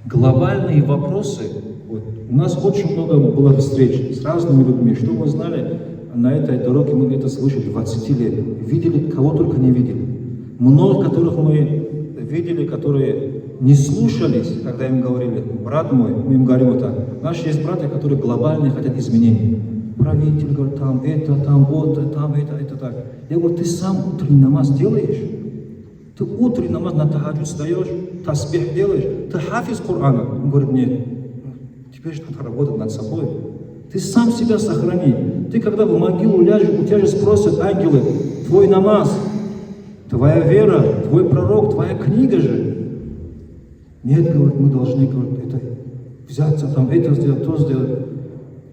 Глобальные вопросы, вот, у нас очень много было встреч с разными людьми. Что мы знали, на этой дороге мы это слышали 20 лет. Видели, кого только не видели. Много которых мы видели, которые не слушались, когда им говорили, брат мой, мы им говорим вот так. Наши есть братья, которые глобальные хотят изменений. Правитель говорит, там это, там это так. Я говорю, ты сам утренний намаз делаешь? Ты утренний намаз на тахаджуд встаешь, тасбих делаешь? Ты хафиз Корана? Он говорит, нет. Теперь же надо работать над собой. Ты сам себя сохрани. Ты когда в могилу ляжешь, у тебя же спросят ангелы, твой намаз, твоя вера, твой пророк, твоя книга же. Нет, говорит, мы должны, говорит, это взяться, там, это сделать, то сделать.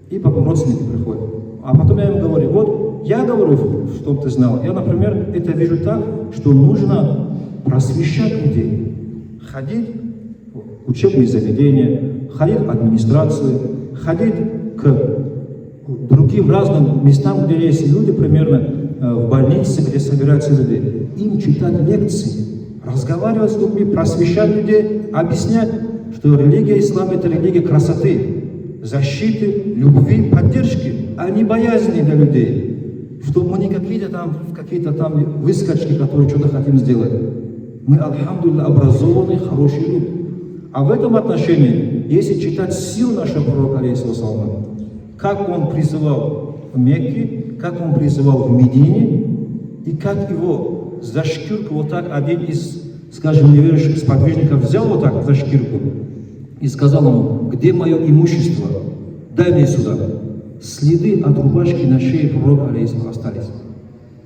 И потом родственники приходят. А потом я им говорю, вот, я говорю, чтобы ты знал, я, например, это вижу так, что нужно просвещать людей, ходить в учебные заведения, ходить в администрацию, ходить к другим разным местам, где есть люди, примерно в больнице, где собираются люди, им читать лекции, разговаривать с людьми, просвещать людей, объяснять, что религия ислам – это религия красоты, защиты, любви, поддержки, а не боязни для людей. Чтобы мы не какие-то там выскочки, которые что-то хотим сделать. Мы, альхамдулилля, образованные, хорошие люди. А в этом отношении, если читать силу нашего пророка, алейхиссалам, как он призывал в Мекке, как он призывал в Медине, и как его за шкирку вот так один из, скажем, неверующих сподвижников взял вот так за шкирку и сказал ему, где мое имущество? Дай мне сюда. Следы от рубашки на шее пророка, алейхиссалам, остались.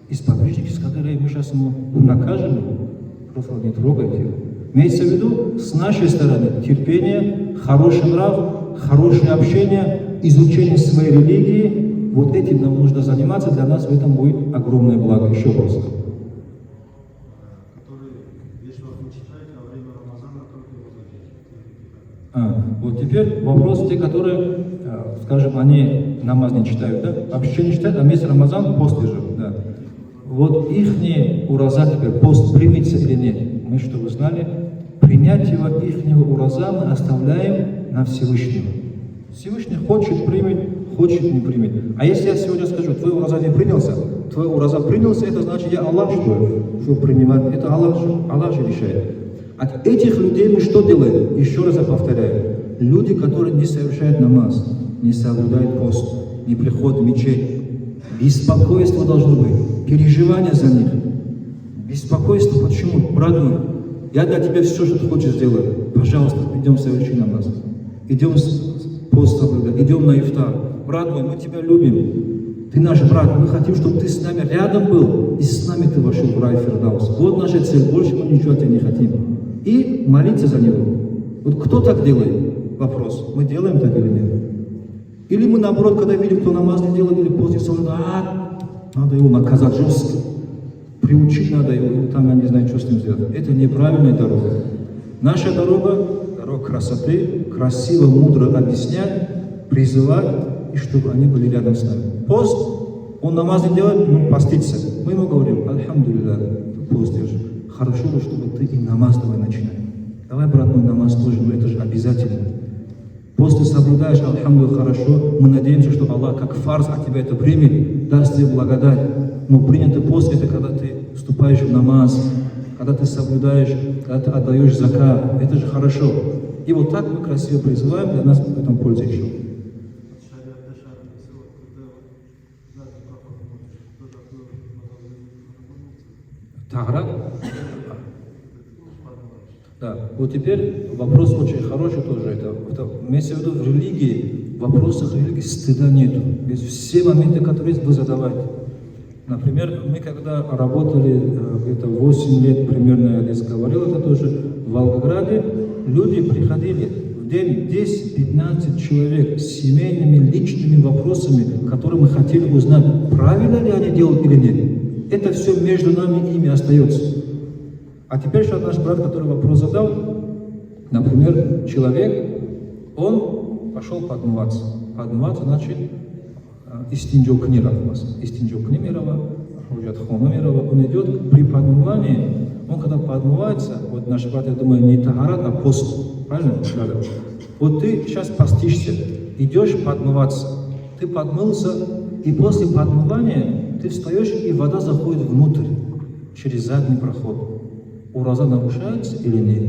И сподвижники сказали, мы сейчас ему накажем его. Пророк, не трогайте его. Имеется в виду, с нашей стороны, терпение, хороший нрав, хорошее общение, изучение своей религии, вот этим нам нужно заниматься, для нас в этом будет огромное благо. Еще раз. Вот теперь вопрос, те, которые, скажем, они намаз не читают, да? Вообще не читают, а месяц Рамазан пост держат, да. Вот ихний ураза теперь, пост примется или нет? Мы, чтобы вы знали, принятие ихнего ураза мы оставляем на Всевышнего. Всевышний хочет примет, хочет не примет. А если я сегодня скажу, твой ураза не принялся, твой ураза принялся, это значит, я Аллах, что принимать, это Аллах же решает. От этих людей мы что делаем? Еще раз я повторяю. Люди, которые не совершают намаз, не соблюдают пост, не приходят в мечеть, беспокойство должно быть, переживание за них. Беспокойство почему? Брат мой, я для тебя все, что ты хочешь сделать. Пожалуйста, идем совершить намаз. Идем пост соблюдать, идем на ифтар. Брат мой, мы тебя любим. Ты наш брат, мы хотим, чтобы ты с нами рядом был, и с нами ты вошел в рай Фирдаус. Вот наша цель, больше мы ничего от тебя не хотим. И молиться за него. Вот кто так делает? Вопрос. Мы делаем так или нет? Или мы наоборот, когда видим, кто намаз не делает, или пост не соблюдает, надо его наказать жестко. Приучить надо его, или там, я не знаю, что с ним сделать. Это неправильная дорога. Наша дорога красоты, красиво, мудро объяснять, призывать, и чтобы они были рядом с нами. Пост, он намаз не делает, поститься. Мы ему говорим, альхамдулилля, пост держи. Хорошо, чтобы ты и намаз давай начинай. Давай, брат мой, намаз тоже, но это же обязательно. Пост ты соблюдаешь, альхамдулилля, хорошо. Мы надеемся, что Аллах как фарз от тебя это примет, даст тебе благодать. Но принятый пост это когда ты вступаешь в намаз, когда ты соблюдаешь, когда ты отдаешь закат. Это же хорошо. И вот так мы красиво призываем, для нас в этом польза еще. Таграк? Да, вот теперь вопрос очень хороший тоже. Это имеется в виду в религии, в вопросах религии стыда нету. Ведь все моменты, которые вы задаваете. Например, мы когда работали где-то 8 лет примерно, я здесь говорил, это тоже в Волгограде, люди приходили в день 10-15 человек с семейными, личными вопросами, которые мы хотели узнать, правильно ли они делают или нет. Это все между нами и ими остается. А теперь что наш брат, который вопрос задал, например, человек, он пошел подмываться. Подмываться значит истинджок нирова. Истинджок нирова, он идет при подмывании, он когда подмывается, вот наш брат, я думаю, не тахарат, а пост. Правильно? Вот ты сейчас постишься, идешь подмываться. Ты подмылся, и после подмывания ты встаешь, и вода заходит внутрь, через задний проход. Ураза нарушается или нет?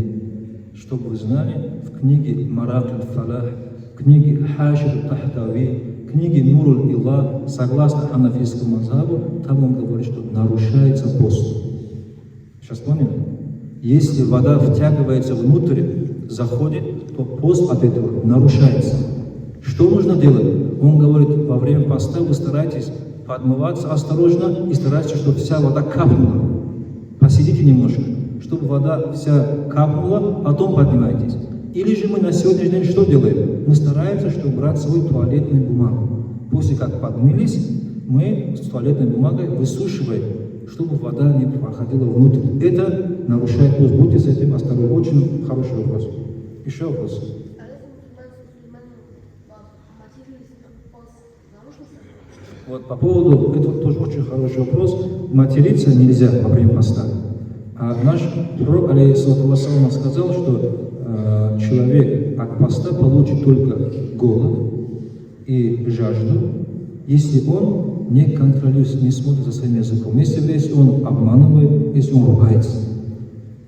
Чтобы вы знали, в книге Марат аль-Фалах, в книге Хашир аль-Тахтави, в книге Нур аль-Илла, согласно ханафийскому мазхабу, там он говорит, что нарушается пост. Сейчас поняли? Если вода втягивается внутрь, заходит, то пост от этого нарушается. Что нужно делать? Он говорит, во время поста вы стараетесь подмываться осторожно и старайтесь, чтобы вся вода капнула. Посидите немножко, чтобы вода вся капнула, потом поднимайтесь. Или же мы на сегодняшний день что делаем? Мы стараемся, чтобы брать свою туалетную бумагу. После как подмылись, мы с туалетной бумагой высушиваем, чтобы вода не проходила внутрь. Это нарушает пост. Будьте с этим осторожны. Очень хороший вопрос. Еще вопрос. Вот по поводу, это тоже очень хороший вопрос. Материться нельзя во время поста. А наш пророк, алейхиссалату вассалам, сказал, что человек от поста получит только голод и жажду, если он не контролирует, не смотрит за своим языком, если он обманывает, если он ругается.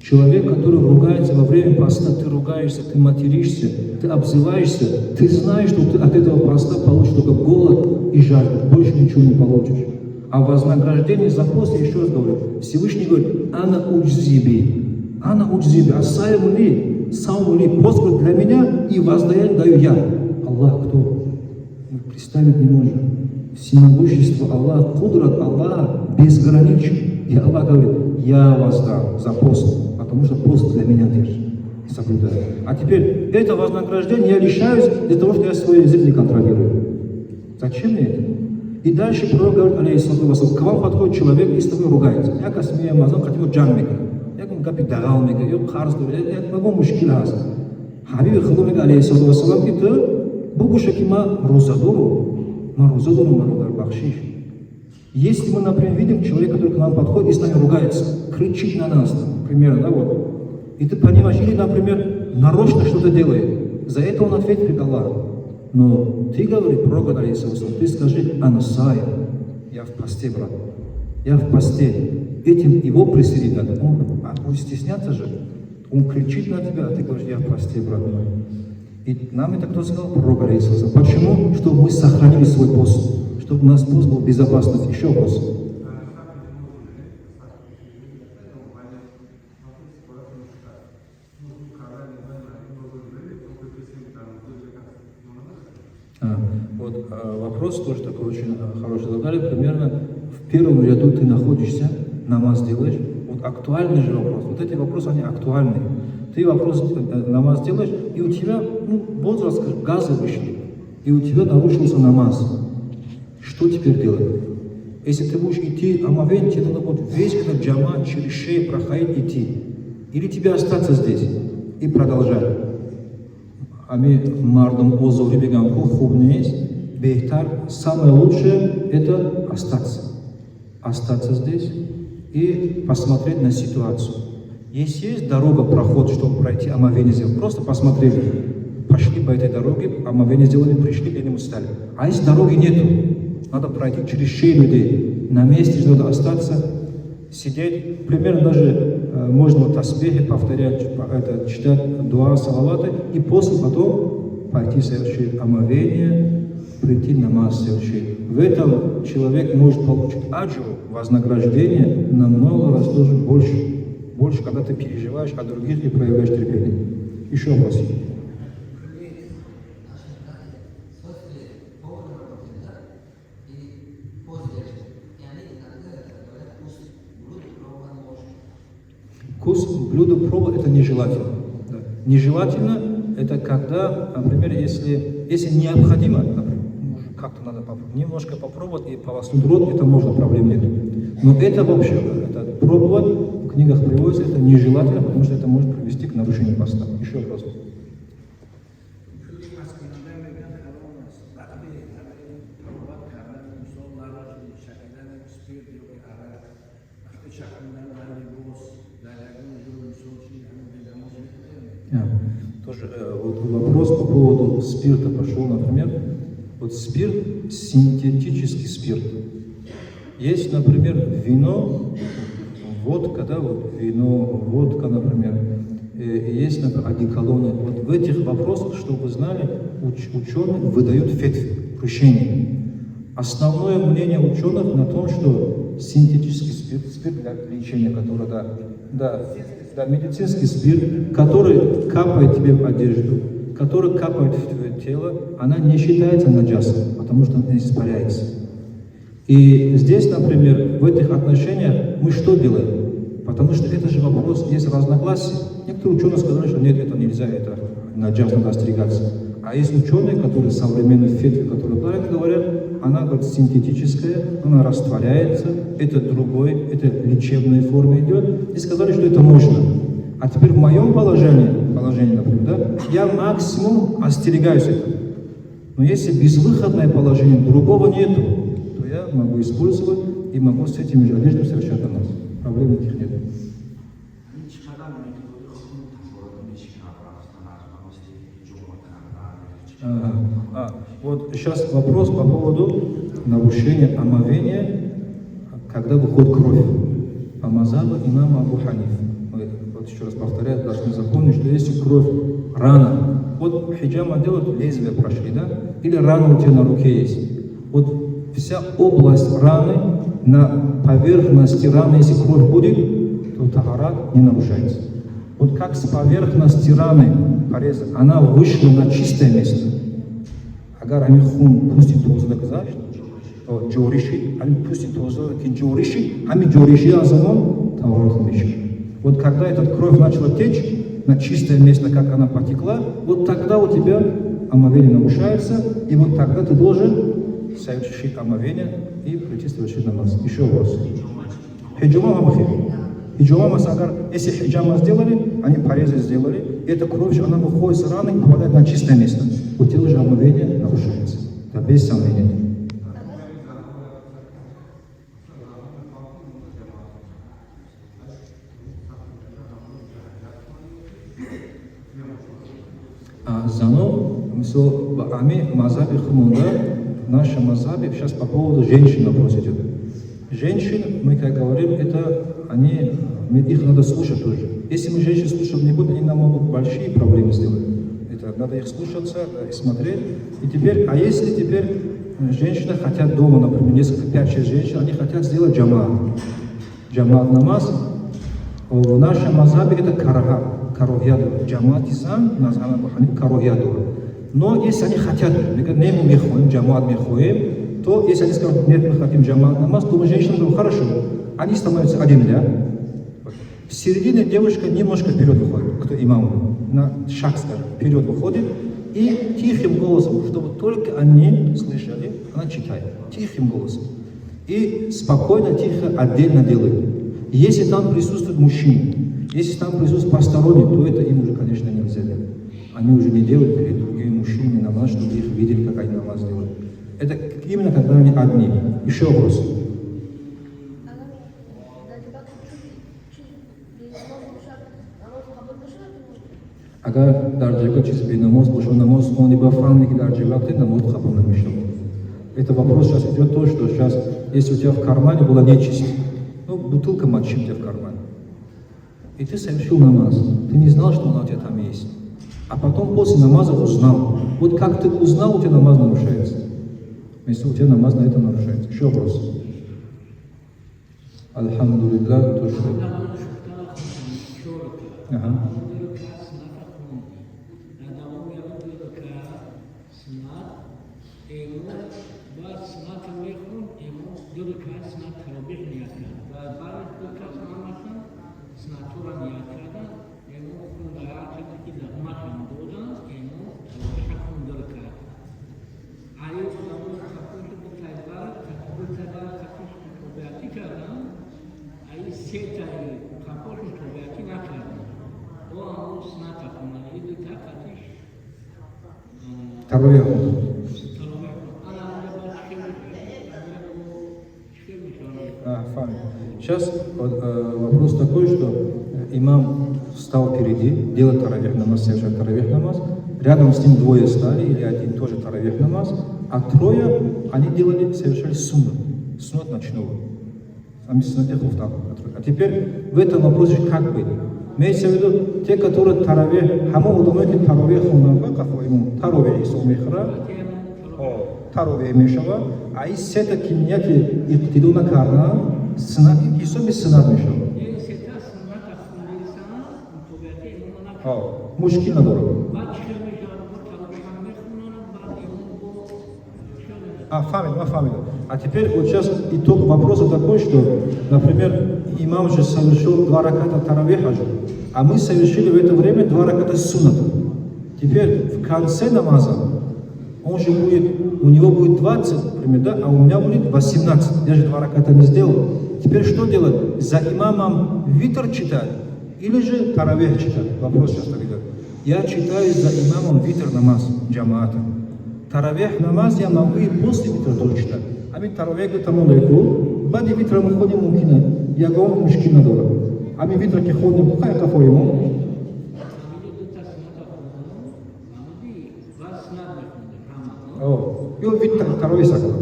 Человек, который ругается во время поста, ты ругаешься, ты материшься, ты обзываешься, ты знаешь, что ты от этого поста получишь только голод и жажду, больше ничего не получишь. А вознаграждение за пост, я еще раз говорю, Всевышний говорит, ана уджзиби, асаем ли, сам ли, пост для меня и воздаяние даю я. Аллах кто? Мы представить не можем. Всемогущество Аллаха, кудрат Аллаха безграничен. И Аллах говорит, я воздам за пост, потому что пост для меня держит и соблюдаю. А теперь это вознаграждение я лишаюсь для того, что я свой язык не контролирую. Зачем мне это? И дальше пророк говорит, алейхиссалату вассалам, к вам подходит человек и с тобой ругается. Я касмея мазам, хотим джаммика. Я говорю, гапи дагалмика, я харс, я могу мушкилаз. Хабиби хадумика, алейхиссалату вассалам, это бугушаки ма розадору, марудар бахшиш. Если мы, например, видим человека, который к нам подходит и с нами ругается, кричит на нас, примерно, да, вот, и ты понимаешь, или, например, нарочно что-то делает, за это он ответит перед Аллахом. Но ты, говорит пророк, алейхиссалам, ты скажи, анасая, я в посте, брат, я в посте. Этим его присоединить надо. Он будет стесняться же, он кричит на тебя, а ты говоришь, я в посте, брат мой. И нам это кто сказал? Пророк, алейхиссалам. Почему? Чтобы мы сохранили свой пост, чтобы у нас пост был безопасность. Еще вопрос. Вопрос тоже такой очень хороший задали. Примерно в первом ряду ты находишься, намаз делаешь. Вот актуальный же вопрос. Вот эти вопросы, они актуальные. Ты намаз делаешь, и у тебя, возраст, газы вышли, и у тебя нарушился намаз. Что теперь делать? Если ты будешь идти, омовение, тебе надо будет весь этот джамат через шею проходить идти. Или тебе остаться здесь и продолжать. Мардом озов ребеганку хубнес, бехтар. Самое лучшее это остаться. Остаться здесь и посмотреть на ситуацию. Если есть дорога, проход, чтобы пройти, омовение сделать, просто посмотрели, пошли по этой дороге, омовение сделали, пришли, где-нибудь стали. А если дороги нету, надо пройти через шею людей. На месте надо остаться, сидеть. Примерно даже можно тасбихи повторять, читать дуа, салаваты, и после потом пойти совершить омовение, прийти намаз совершить. В этом человек может получить аджу, вознаграждение, намного раз тоже больше. Больше, когда ты переживаешь о других и проявляешь терпение. Еще вопрос. Вкус блюда пробовать это нежелательно. Да. Нежелательно это когда, например, если необходимо, например, как-то надо немножко попробовать и полоснуть рот, это можно, проблем нет. Но это вообще, это пробовать в книгах приводится, это нежелательно, потому что это может привести к нарушению поста. Еще вопрос. Тоже вот вопрос по поводу спирта пошел, например. Вот спирт, синтетический спирт. Есть, например, вино, водка, да, вот вино, водка, например. Есть, например, одеколоны. Вот в этих вопросах, чтобы вы знали, ученые выдают фетвы, решения. Основное мнение ученых на том, что синтетический спирт для лечения, который, да, медицинский спирт, который капает тебе в одежду, который капает в твое тело, она не считается наджасом, потому что она испаряется. И здесь, например, в этих отношениях мы что делаем? Потому что это же вопрос, есть разногласия. Некоторые ученые сказали, что нет, это нельзя, это наджаз, надо остерегаться. А есть ученые, которые современные фетвы, которые правильно говорят, она говорит, синтетическая, она растворяется, это другой, это лечебная форма идет. И сказали, что это можно. А теперь в моем положении, например, да, я максимум остерегаюсь этого. Но если безвыходное положение, другого нету, то я могу использовать и могу с этими же одеждами совершать намаз. Проблем никаких нет. Вот сейчас вопрос по поводу нарушения омовения, когда выходит кровь. По мазхабу имама Абу Ханиф. Мы, вот еще раз повторяю, должны запомнить, что если кровь, рана, вот хиджама делают, лезвие прошли, да? Или рана у тебя на руке есть. Вот вся область раны, на поверхности раны, если кровь будет, то тахарат не нарушается. Вот как с поверхности раны пореза, она вышла на чистое место. Агар они хун пустит тозда казаш, то джориши, они пустит тозда ки джориши, ами джориши азамон таврот миши. Вот когда эта кровь начала течь на чистое место, как она потекла, вот тогда у тебя омовение нарушается, и вот тогда ты должен совершить омовение и прийти совершить намаз. Еще вопрос. Хиджума мамахи. Хиджума сагар, если хиджама сделали, они порезы сделали, эта кровь, она выходит с раны и попадает на чистое место. У тебя же омовение нарушается. Да без сомнения. Зано, ами мазаби хумунда, наша мазаби, сейчас по поводу женщин вопрос идет. Женщин, мы как говорим, это они, их надо слушать тоже. Если мы женщин слушать не будем, они нам могут большие проблемы сделать. Это надо их слушаться и смотреть. И теперь, а если теперь женщины хотят дома, например, несколько, 5-6 женщин, они хотят сделать джамаат. Джамаат намаз. В нашем мазхабе это карохияду. Джамаат исан, назхана бахани карохияду. Но если они хотят, мы говорим, не мы мехоим, джамаат мехоим, то если они скажут, нет, мы хотим джамаат намаз, то мы женщинам говорим, хорошо. Они становятся один ряд. В середине девушка немножко вперед выходит, кто имам, на шаг, скажем, вперед выходит, и тихим голосом, чтобы только они слышали, она читает, тихим голосом. И спокойно, тихо, отдельно делает. Если там присутствует мужчина, если там присутствует посторонний, то это им уже, конечно, нельзя делать. Они уже не делают перед другими мужчинами намаз, чтобы их видели, как они намаз делают. Это именно когда они одни. Еще вопрос. Agar dar jaga чиз бенамоз бошо, намоз он либо фармики дар джавакте, намоз хабун намешал. Это вопрос сейчас идет то, что сейчас, если у тебя в кармане была нечисть, ну, бутылка мочи у тебя в кармане, и ты совершил намаз, ты не знал, что она у тебя там есть, а потом после намаза узнал. Вот как ты узнал, у тебя намаз нарушается. Если у тебя намаз на этом нарушается. Еще вопрос. Альхамдулилlah, то что... Ага. Таравех. Сейчас вопрос такой, что имам встал впереди, делает таравех намаз, совершает таравех намаз, рядом с ним двое стали, или один тоже таравех намаз, а трое, они делали, совершали суннат ночного. А теперь в этом вопросе как быть? Имеется в виду, те, которые таравех, хаму удумаки таравех хунанга, кафуиму таравех исумихра, таравех мешава, а из сета киньяки иктидуна карна, исуми сынат мешава. Мушкил набор. Фамилия. А теперь вот сейчас итог вопроса такой, что, например, имам же совершил 2 раката таравиха, а мы совершили в это время 2 раката сунната. Теперь в конце намаза он же будет, у него будет 20, например, да, а у меня будет 18. Я же 2 раката не сделал. Теперь что делать? За имамом витр читать или же таравих читать? Вопрос сейчас так идет. Я читаю за имамом витр намаз джамаата. Таравих намаз я могу и после витра тоже читать. А мы таравих там далеко, бади витра мы ходим мумкина, я говорю мушкина дора. А мы витра ке ходим, какая кафе ему? Yo vitra tarawih sakla.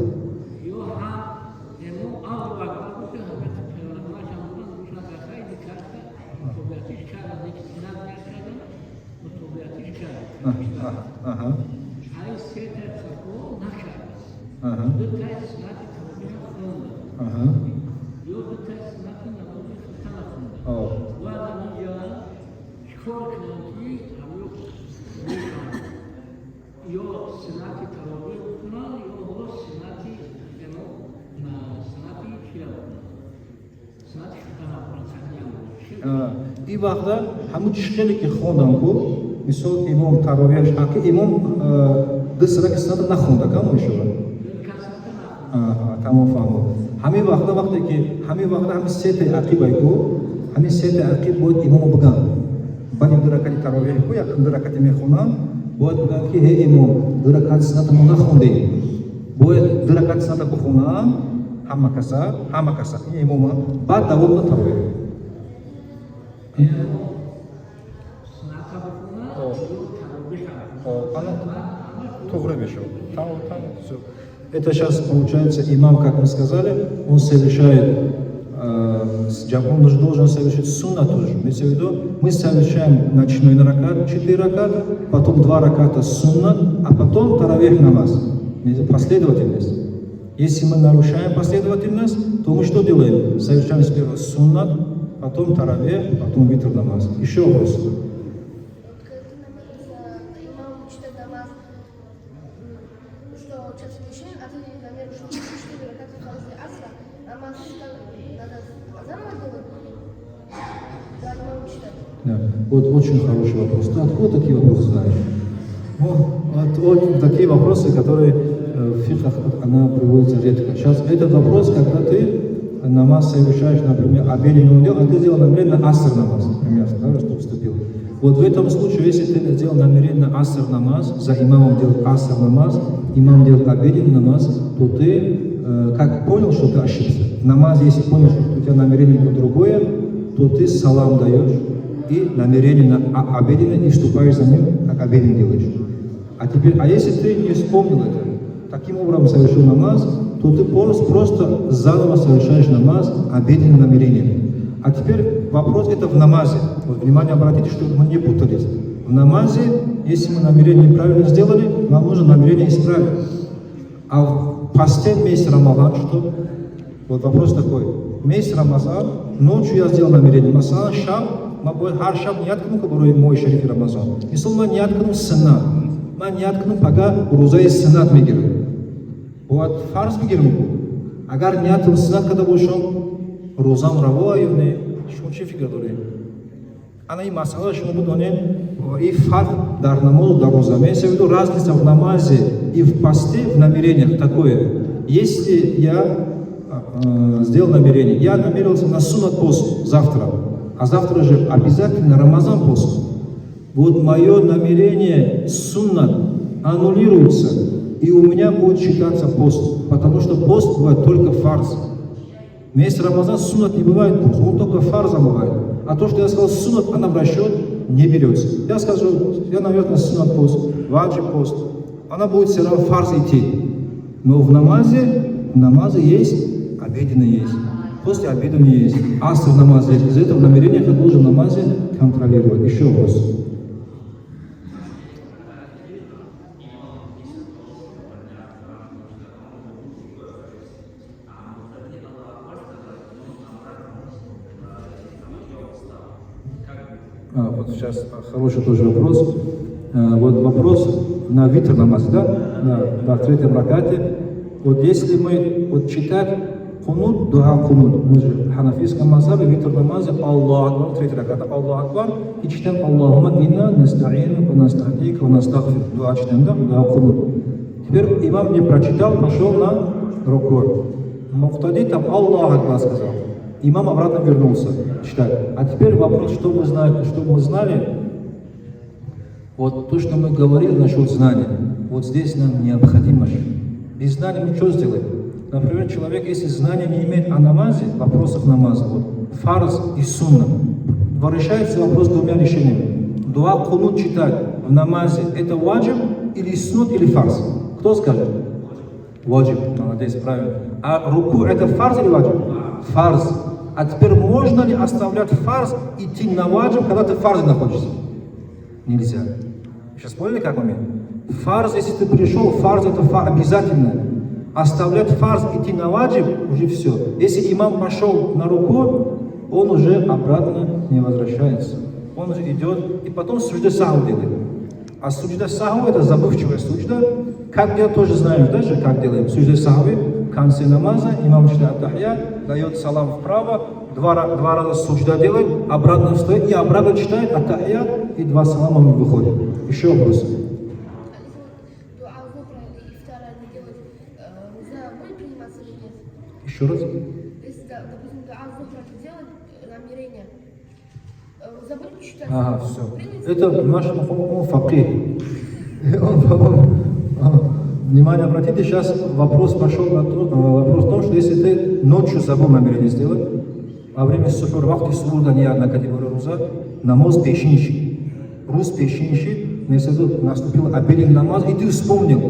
И вахда хаму чишкели ки хондам ку мисол имам таравих аки имам десра кисната нахонда каму ишова тамом фаҳмо ҳамин вақта вақте ки ҳамин вақта ҳамин сете ақибай ку ҳамин сете ақиб бояд имому биган баъди 2 ракати таровеҳ ку як 2 ракати мехонам бояд биган ки ҳе имом 2 ракати суннатамо нахондем бояд 2 ракати сунната бихонам ҳама каса ин имома баъд давом на таровеҳ Это сейчас получается имам, как мы сказали, он совершает, он же должен совершить сунна тоже. Имеется в виду, мы совершаем ночной ракат, 4 раката, потом 2 раката сунна, а потом таравих намаз. Последовательность. Если мы нарушаем последовательность, то мы что делаем? Совершаем сперва сунна, потом таравих, потом витр намаз. Еще вопрос. Да. Вот очень хороший вопрос. Ты откуда такие вопросы знаешь? Вот такие вопросы, которые в фиках она приводится редко. Сейчас этот вопрос, когда ты намаз совершаешь, например, обеденный удел, а ты сделал намеренно аср намаз, например, да, что поступил. Вот в этом случае, если ты сделал намеренно аср намаз, за имамом делал аср намаз, имам делал обеденный намаз, то ты как понял, что ты ошибся. В намазе, если понял, что у тебя намерение было другое, то ты салам даешь и намерение на обеденный и вступаешь за ним, как обеденный делаешь. А теперь, если ты не вспомнил это, таким образом совершил намаз, то ты просто заново совершаешь намаз обеденным намерением. А теперь вопрос это в намазе. Вот внимание обратите, чтобы мы не путались. В намазе, если мы намерение неправильно сделали, нам нужно намерение исправить. А в посте месяц Рамадан что? Вот вопрос такой. Месяц Рамазан, ночью я сделал намерение. Масалан, шам, хар шам ният кну кабаруи мой шарифи Рамазан. Мисал ма ният кну сынат. Ма ният кну пага рузай сынат мегиру. Вот фарз мегиру. Агар ният кну сынат када бошам, рузам раво аюне, шум чи фикр дори. Ана и масала шумо будоне, и фарз дар намаз, дар руза. Имеется в виду разница в намазе и в посте, в намерениях такое. Если я сделал намерение, я намерился на суннат пост завтра, а завтра же обязательно Рамазан пост. Вот мое намерение суннат аннулируется, и у меня будет считаться пост, потому что пост бывает только фарз. Месяц Рамазан суннат не бывает пост, он только фарзом бывает. А то, что я сказал суннат, она в расчет не берется. Я скажу, я, наверное, суннат пост, ваджиб пост, она будет все равно фарз идти. Но в намазе есть, обеденный есть, после обеденный есть, аср намаз есть. Из этого намерения я должен намазе контролировать. Еще вопрос. Вот сейчас хороший тоже вопрос. Вот вопрос на витр намаз, да? На третьем ракате. Вот если мы вот читать кунут, дуа кунут, мы же в ханафийском мазхабе, витр намазе, Аллаху Акбар, третий раката, Аллаху Акбар, и читаем Аллахума инна настаину, ва настахдик, ва настагфир, дуа читаем, да, дуа кунут. Теперь имам не прочитал, пошел на руку. Муфтади там Аллаху Акбар сказал. Имам обратно вернулся читать. А теперь вопрос, чтобы мы знали, вот то, что мы говорили насчет знания, вот здесь нам необходимо же. Без знания мы что сделаем? Например, человек, если знания не имеет о намазе, вопросах намаза, вот, фарз и сунна, решается вопрос двумя решениями. Дуа кунут читать в намазе, это ваджиб или снут или фарз? Кто скажет? Ваджиб, молодец, правильно. А руку это фарз или ваджиб? Фарз. А теперь можно ли оставлять фарз, идти на ваджиб, когда ты в фарзе находишься? Нельзя. Сейчас поняли, как момент? Фарз, если ты пришел, фарз это обязательно. Оставлять фарз, идти на ваджиб, уже все. Если имам пошел на руку, он уже обратно не возвращается. Он уже идет, и потом суджда саху делает. А суджда саху это забывчивая суджда. Как делать, тоже знаем, даже как делаем. Суджда саху в конце намаза, имам читает ат-тахия, дает салам вправо, два раза суджда делает, обратно встает и обратно читает ат-тахия, и два салама он выходит. Еще вопрос. Еще раз? Если, допустим, дуа зухра делать намерение, забудь читать. Ага, все. Это наш факих. Внимание, обратите, сейчас вопрос пошел на то, вопрос в том, что если ты ночью забыл намерение сделать, во время сухур, вахти сухурда не одна категория руза, намаз пешинщик. Руз пешинщик, если наступил обеденный намаз, и ты вспомнил,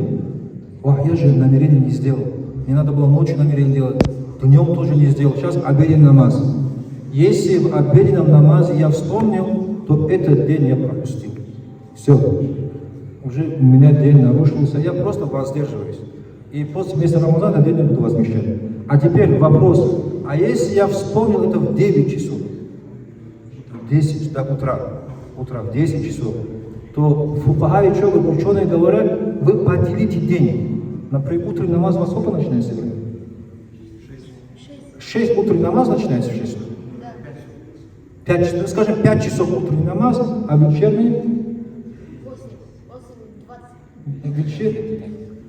я же намерение не сделал. Не надо было ночью намерение делать, днем тоже не сделал. Сейчас обеденный намаз. Если в обеденном намазе я вспомнил, то этот день я пропустил. Все. Уже у меня день нарушился, я просто воздерживаюсь. И после месяца Рамазана день я буду возмещать. А теперь вопрос. А если я вспомнил это в 9 часов, в 10 до утра, в 10 часов, то фукаха и ученые говорят, вы поделите день. Например, утренний намаз во сколько начинается? 6 утренний намаз начинается в 6. 5 часов. Скажем, 5 часов утренний намаз, а вечерний?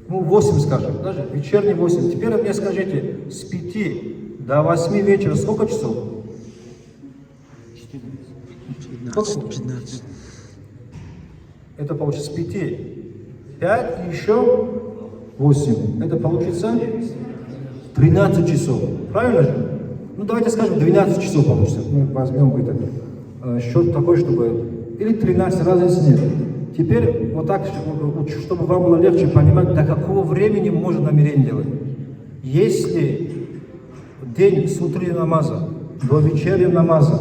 8, скажем, даже вечерний 8. Теперь мне скажите, с 5 до 8 вечера сколько часов? 15. Это получится с 5. 5 и еще 8. Это получится 13 часов. Правильно же? Ну давайте скажем 12 часов получится. Мы возьмем этот счет такой, чтобы... Или 13, разницы нет. Теперь вот так, чтобы вам было легче понимать, до какого времени можно намерение делать. Если день с утреннего намаза до вечернего намаза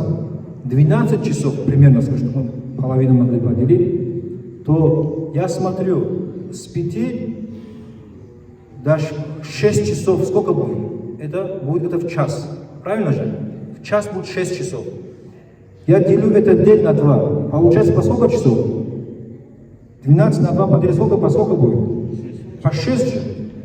12 часов примерно, чтобы мы половину могли поделить, то я смотрю, с 5 до 6 часов сколько будет? Это будет в час. Правильно же? В час будет 6 часов. Я делю этот день на 2. Получается по сколько часов? 12 на 2 поделить по сколько будет? По 6 же.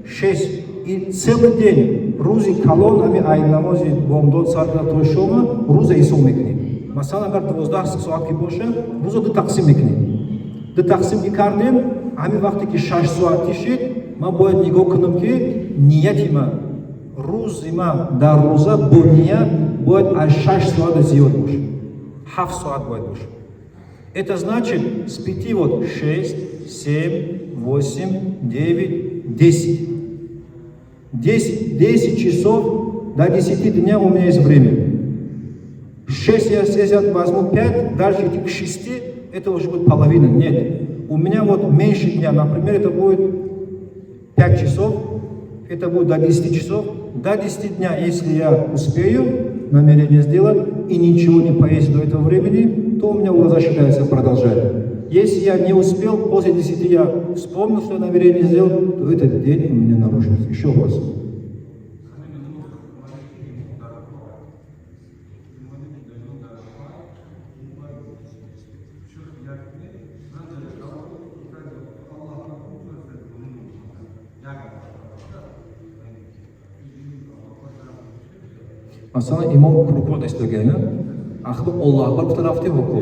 6. И целый день рузи колоннами айнамози бомдот сарда тойшома руза и сумекни. Масана гар 12 соатки боше, руза до таксим мекни. До таксим и кардем, ами вақти ки 6 соати шид, ма бояд нигоҳ кунам ки ниятима рузима дар руза бо ният бояд аз 6 соат зиёд боше. 7 соат бояд боше. Это значит с 5 вот 6, 7, 8, 9, 10. 10 часов до 10 дня у меня есть время. 6, если я возьму 5, дальше идти к 6, это уже будет половина. Нет. У меня вот меньше дня, например, это будет 5 часов, это будет до 10 часов. До 10 дня, если я успею намерение сделать и ничего не поесть до этого времени, то у меня уже засчитается продолжать. Если я не успел, после 10 я вспомнил, что я намерение сделал, то этот день у меня нарушился. Еще вопрос. Masalan, imom ruku istagan, axir Alloh akbar bitta rafti ruku.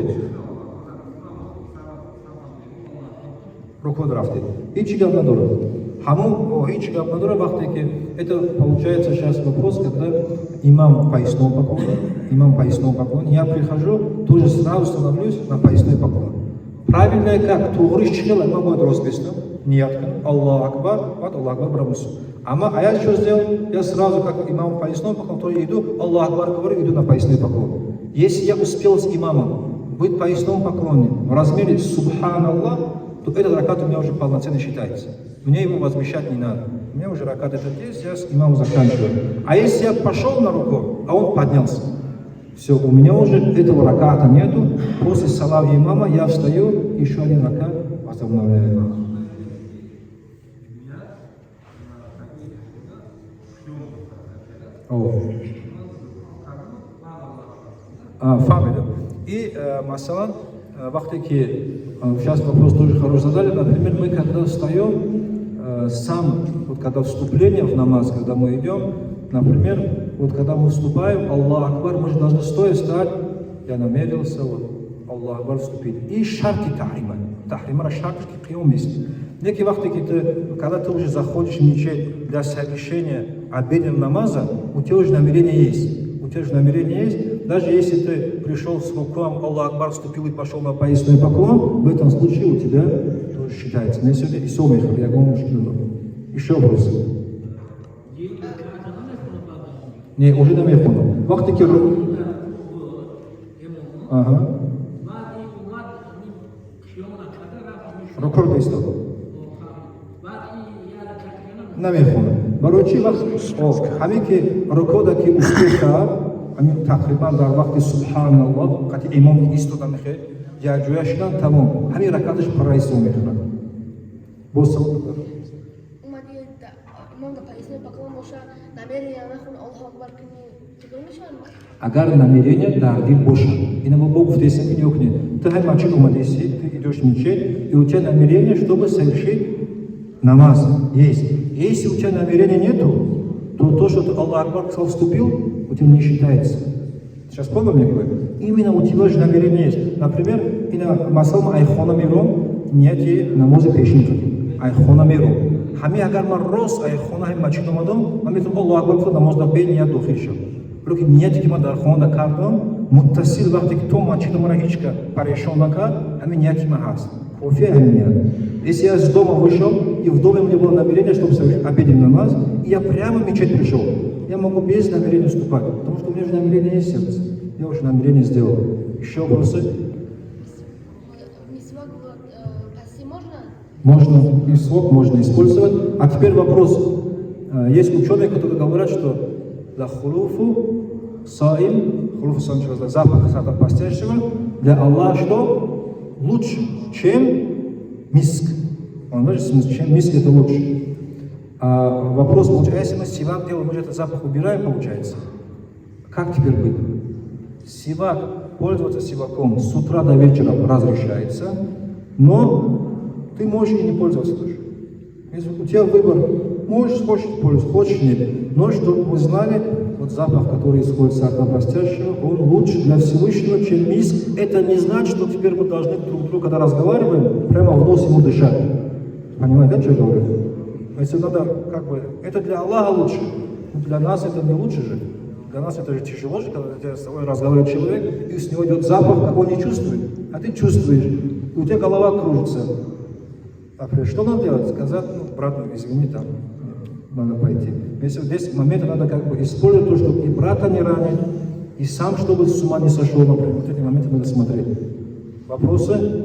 Руку рафты. И чигам надора. Хаму, и чигам надора вахтеки. Это получается сейчас вопрос, когда имам поясной поклон. Я прихожу, тоже сразу становлюсь на поясной поклон. Правильно как? Тугриш чигал, я могу это расписать. Ниятка. Аллах Акбар, вот Аллах Акбар брамусу. А я что сделал? Я сразу, как имам поясной поклон, то иду, Аллах Акбар говорю, иду на поясной поклон. Если я успел с имамом быть в поясном поклоне в размере Субханаллах, то этот ракат у меня уже полноценно считается. Мне его возмещать не надо. У меня уже ракат этот есть, я с имамом заканчиваю. А если я пошел на руку, а он поднялся, все, у меня уже этого раката нету. После салава имама я встаю, еще один ракат возобновляю. Фамиля. И масалан, вахтеки, сейчас вопрос тоже хороший задали. Например, мы когда встаем, вот когда вступление в намаз, когда мы идем, например, вот когда мы вступаем, Аллах Акбар, мы же должны стоя стать, я намерился, вот, Аллах Акбар вступить. И шарти тахрима. Тахрима шарти прием есть. Некие вахтеки, когда ты уже заходишь в мечеть для совершения обеденного намаза, у тебя уже намерение есть. Даже если ты пришел с руком, Аллах Акбар вступил и пошел на поясной поклон, в этом случае у тебя тоже считается. Но сегодня и сомехр, я говорю, еще вопрос. Не, уже на мехону. Вахтеки. Ага. Рукор действовал. На мехону. Барочи вахт. Хамики рукодаки успеха. Амин тақрибан дар вақти Субханаллах, қати имам истода мехе, я ҷояшдан тамом, ҳамин ракаташ парайсо мехӯрад. Бо савол дор. Умади имам да поясной поклон боша, намерение нахун Аллах Акбар кини чигар мешавад? Агар намерение дар дил боша, инама Бог гуфтест ки ёхне, ты ҳай мачид омадеси, ты идешь в мечеть, и у тебя намерение, чтобы совершить намаз есть. Если у тебя намерения нету, то что ты Аллах Акбар сказал, вступил, у тебя не считается. Сейчас понял мне говорю? Именно у тебя же намерение есть. Например, и на масалам айхона миром нияти намазы пешин кадим. Айхона миром. Хами агар ма рос айхона хай мачид омадам, ма метрам Аллах Акбар кадим намаз да бе ният дохил шав. Леkin нияти ки ма дар хона да кардам, муттасил вақти ки то мачид омара ҳичка парешон накард, ҳамин нияти ма ҳаст. Кофия ҳамин ният. Если я из дома вышел, и в доме у меня было намерение, чтобы совершить обеденный намаз, и я прямо в мечеть пришел, я могу без намерения вступать, потому что у меня же намерение есть в сердце. Я уже намерение сделал. Еще вопросы? Мисвак паси можно? Можно, мисвак можно использовать. А теперь вопрос. Есть ученые, которые говорят, что для хулуфу саим, запах постящего, для Аллаха что? Лучше, чем миск. Он говорит, чем миск это лучше. А вопрос получается, если мы сивак делаем, мы же этот запах убираем, получается. Как теперь быть? Сивак, пользоваться сиваком с утра до вечера разрешается, но ты можешь и не пользоваться тоже. Если у тебя выбор, можешь, хочешь пользоваться, хочешь нет. Но чтобы вы знали, вот запах, который исходит с рта постящего, он лучше для Всевышнего, чем миск. Это не значит, что теперь мы должны друг другу, когда разговариваем, прямо в нос ему дышать. Понимаете, да, что я говорю? Если надо, как бы, это для Аллаха лучше, но для нас это не лучше же. Для нас это же тяжело же, когда с тобой разговаривает человек, и с него идет запах, как он не чувствует, а ты чувствуешь, и у тебя голова кружится. А что надо делать? Сказать, брат, извини, там, надо пойти. Если здесь моменты надо как бы использовать то, чтобы и брата не ранить, и сам, чтобы с ума не сошел, например. Вот эти моменты надо смотреть. Вопросы?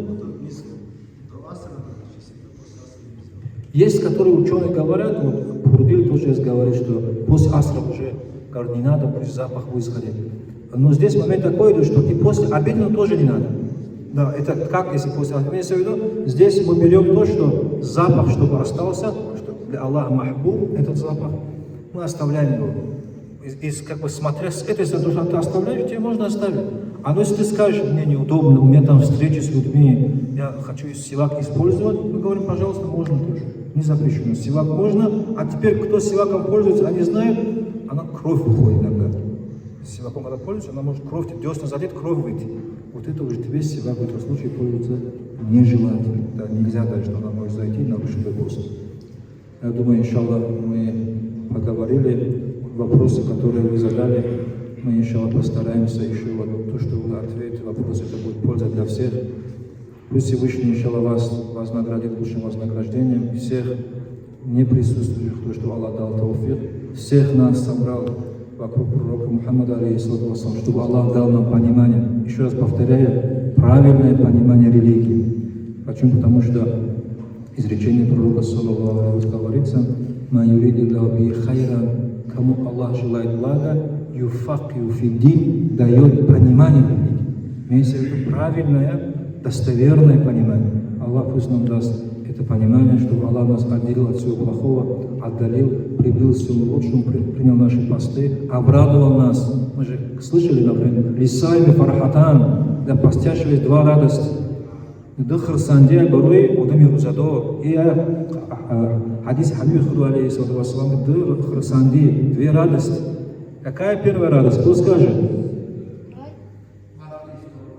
Есть, которые ученые говорят, вот Бурдиль тоже говорит, что после асра уже, говорит, не надо, пусть запах будет исходить. Но здесь момент такой идет, что и после обеда тоже не надо. Да, это как если после обеда, имеется в виду, здесь мы берем то, что запах, чтобы остался, что для Аллаха махбуб, этот запах, мы оставляем его. И как бы смотря с этой стороны, что ты оставляешь, тебе можно оставить. А ну если ты скажешь, мне неудобно, у меня там встречи с людьми, я хочу сивак использовать, мы говорим, пожалуйста, можно тоже. Не запрещено. Сивак можно, а теперь кто сиваком пользуется, они знают, она кровь уходит иногда. сиваком когда пользуешься, она может кровь, десна задеть, кровь выйти. Вот это уже тебе сивак в этом случае пользоваться нежелательно. Да, нельзя даже, что она может зайти и нарушить пост. Я думаю, иншаллах, мы поговорили, вопросы, которые вы задали, мы, иншаллах, постараемся еще вот то, что вы ответили, вопросы, это будет польза для всех. Пусть Всевышний, иншаллах, вас вознаградит лучшим вознаграждением, всех не присутствующих, то, что Аллах дал тауфик, всех нас собрал вокруг пророка Мухаммада, алейхиссалату вассалам, чтобы Аллах дал нам понимание, еще раз повторяю, правильное понимание религии. Почему? Потому что изречение пророка, саллаллаху алейхи ва саллям, говорится: «Ма юридиллаху би хайран», кому Аллах желает блага, юфакхиху фид-дин, дает понимание в религии. Имеется в виду правильное, достоверное понимание. Аллах пусть нам даст это понимание, чтобы Аллах нас отделил от всего плохого, отдалил, прибыл к всему лучшему, принял наши посты, обрадовал нас. Мы же слышали, например, «Лисайми фархатан», да постящего есть два радости. «Дыхр санде баруи удами узадо». И хадис Хабиб Худу алейхиссалату вассалам, «Дыхр санде», две радости. Какая первая радость? Кто скажет?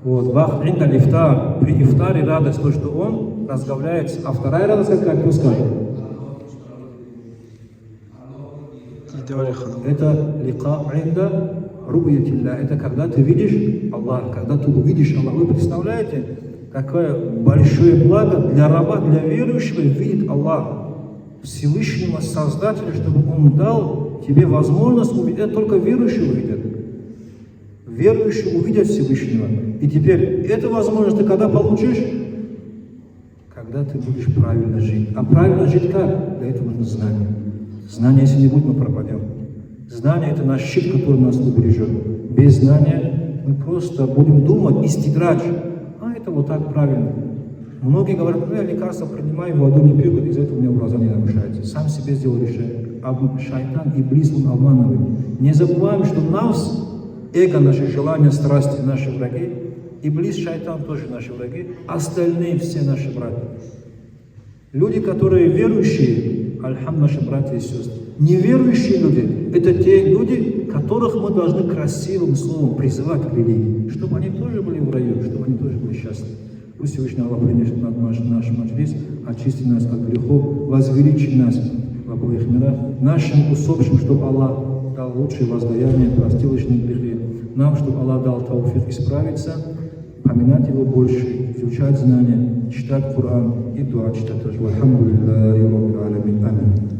Вот, бах инда лифтар, при ифтаре радость, то, что он разговляется. А вторая радость, как кто скажет? Это лика инда ру'ятилля. Это когда ты видишь Аллах, когда ты увидишь Аллах. Вы представляете, какое большое благо для раба, для верующего видеть Аллах, Всевышнего Создателя, чтобы Он дал тебе возможность увидеть. Это только верующие увидят. Верующие увидят Всевышнего. И теперь эту возможность ты когда получишь? Когда ты будешь правильно жить. А правильно жить как? Для этого нужно знание. Знание, если не будет, мы пропадем. Знание – это наш щит, который нас убережет. Без знания мы просто будем думать, истиграч. А это вот так правильно. Многие говорят: ну я лекарства принимаю, воду не пью, из-за этого у меня глаза не нарушаются. Сам себе сделал решение. Шайтан, иблис, он обманывает. Не забываем, что нас, эго, наши желания, страсти, наши враги, иблис, шайтан тоже наши враги, остальные все наши братья. Люди, которые верующие, альхам, наши братья и сестры. Неверующие люди – это те люди, которых мы должны красивым словом призывать к религии, чтобы они тоже были в раю, чтобы они тоже были счастливы. Пусть Всевышний Аллах принесет наш маджлис, очисти нас от грехов, возвеличи нас в обоих мирах, нашим усопшим, чтобы Аллах дал лучшее воздаяние, простил лишние грехи, нам, чтобы Аллах дал тауфик исправиться, поминать Его больше, изучать знания, читать Коран и дуа читать. Алхамдулиллахи раббил аламин. Амин.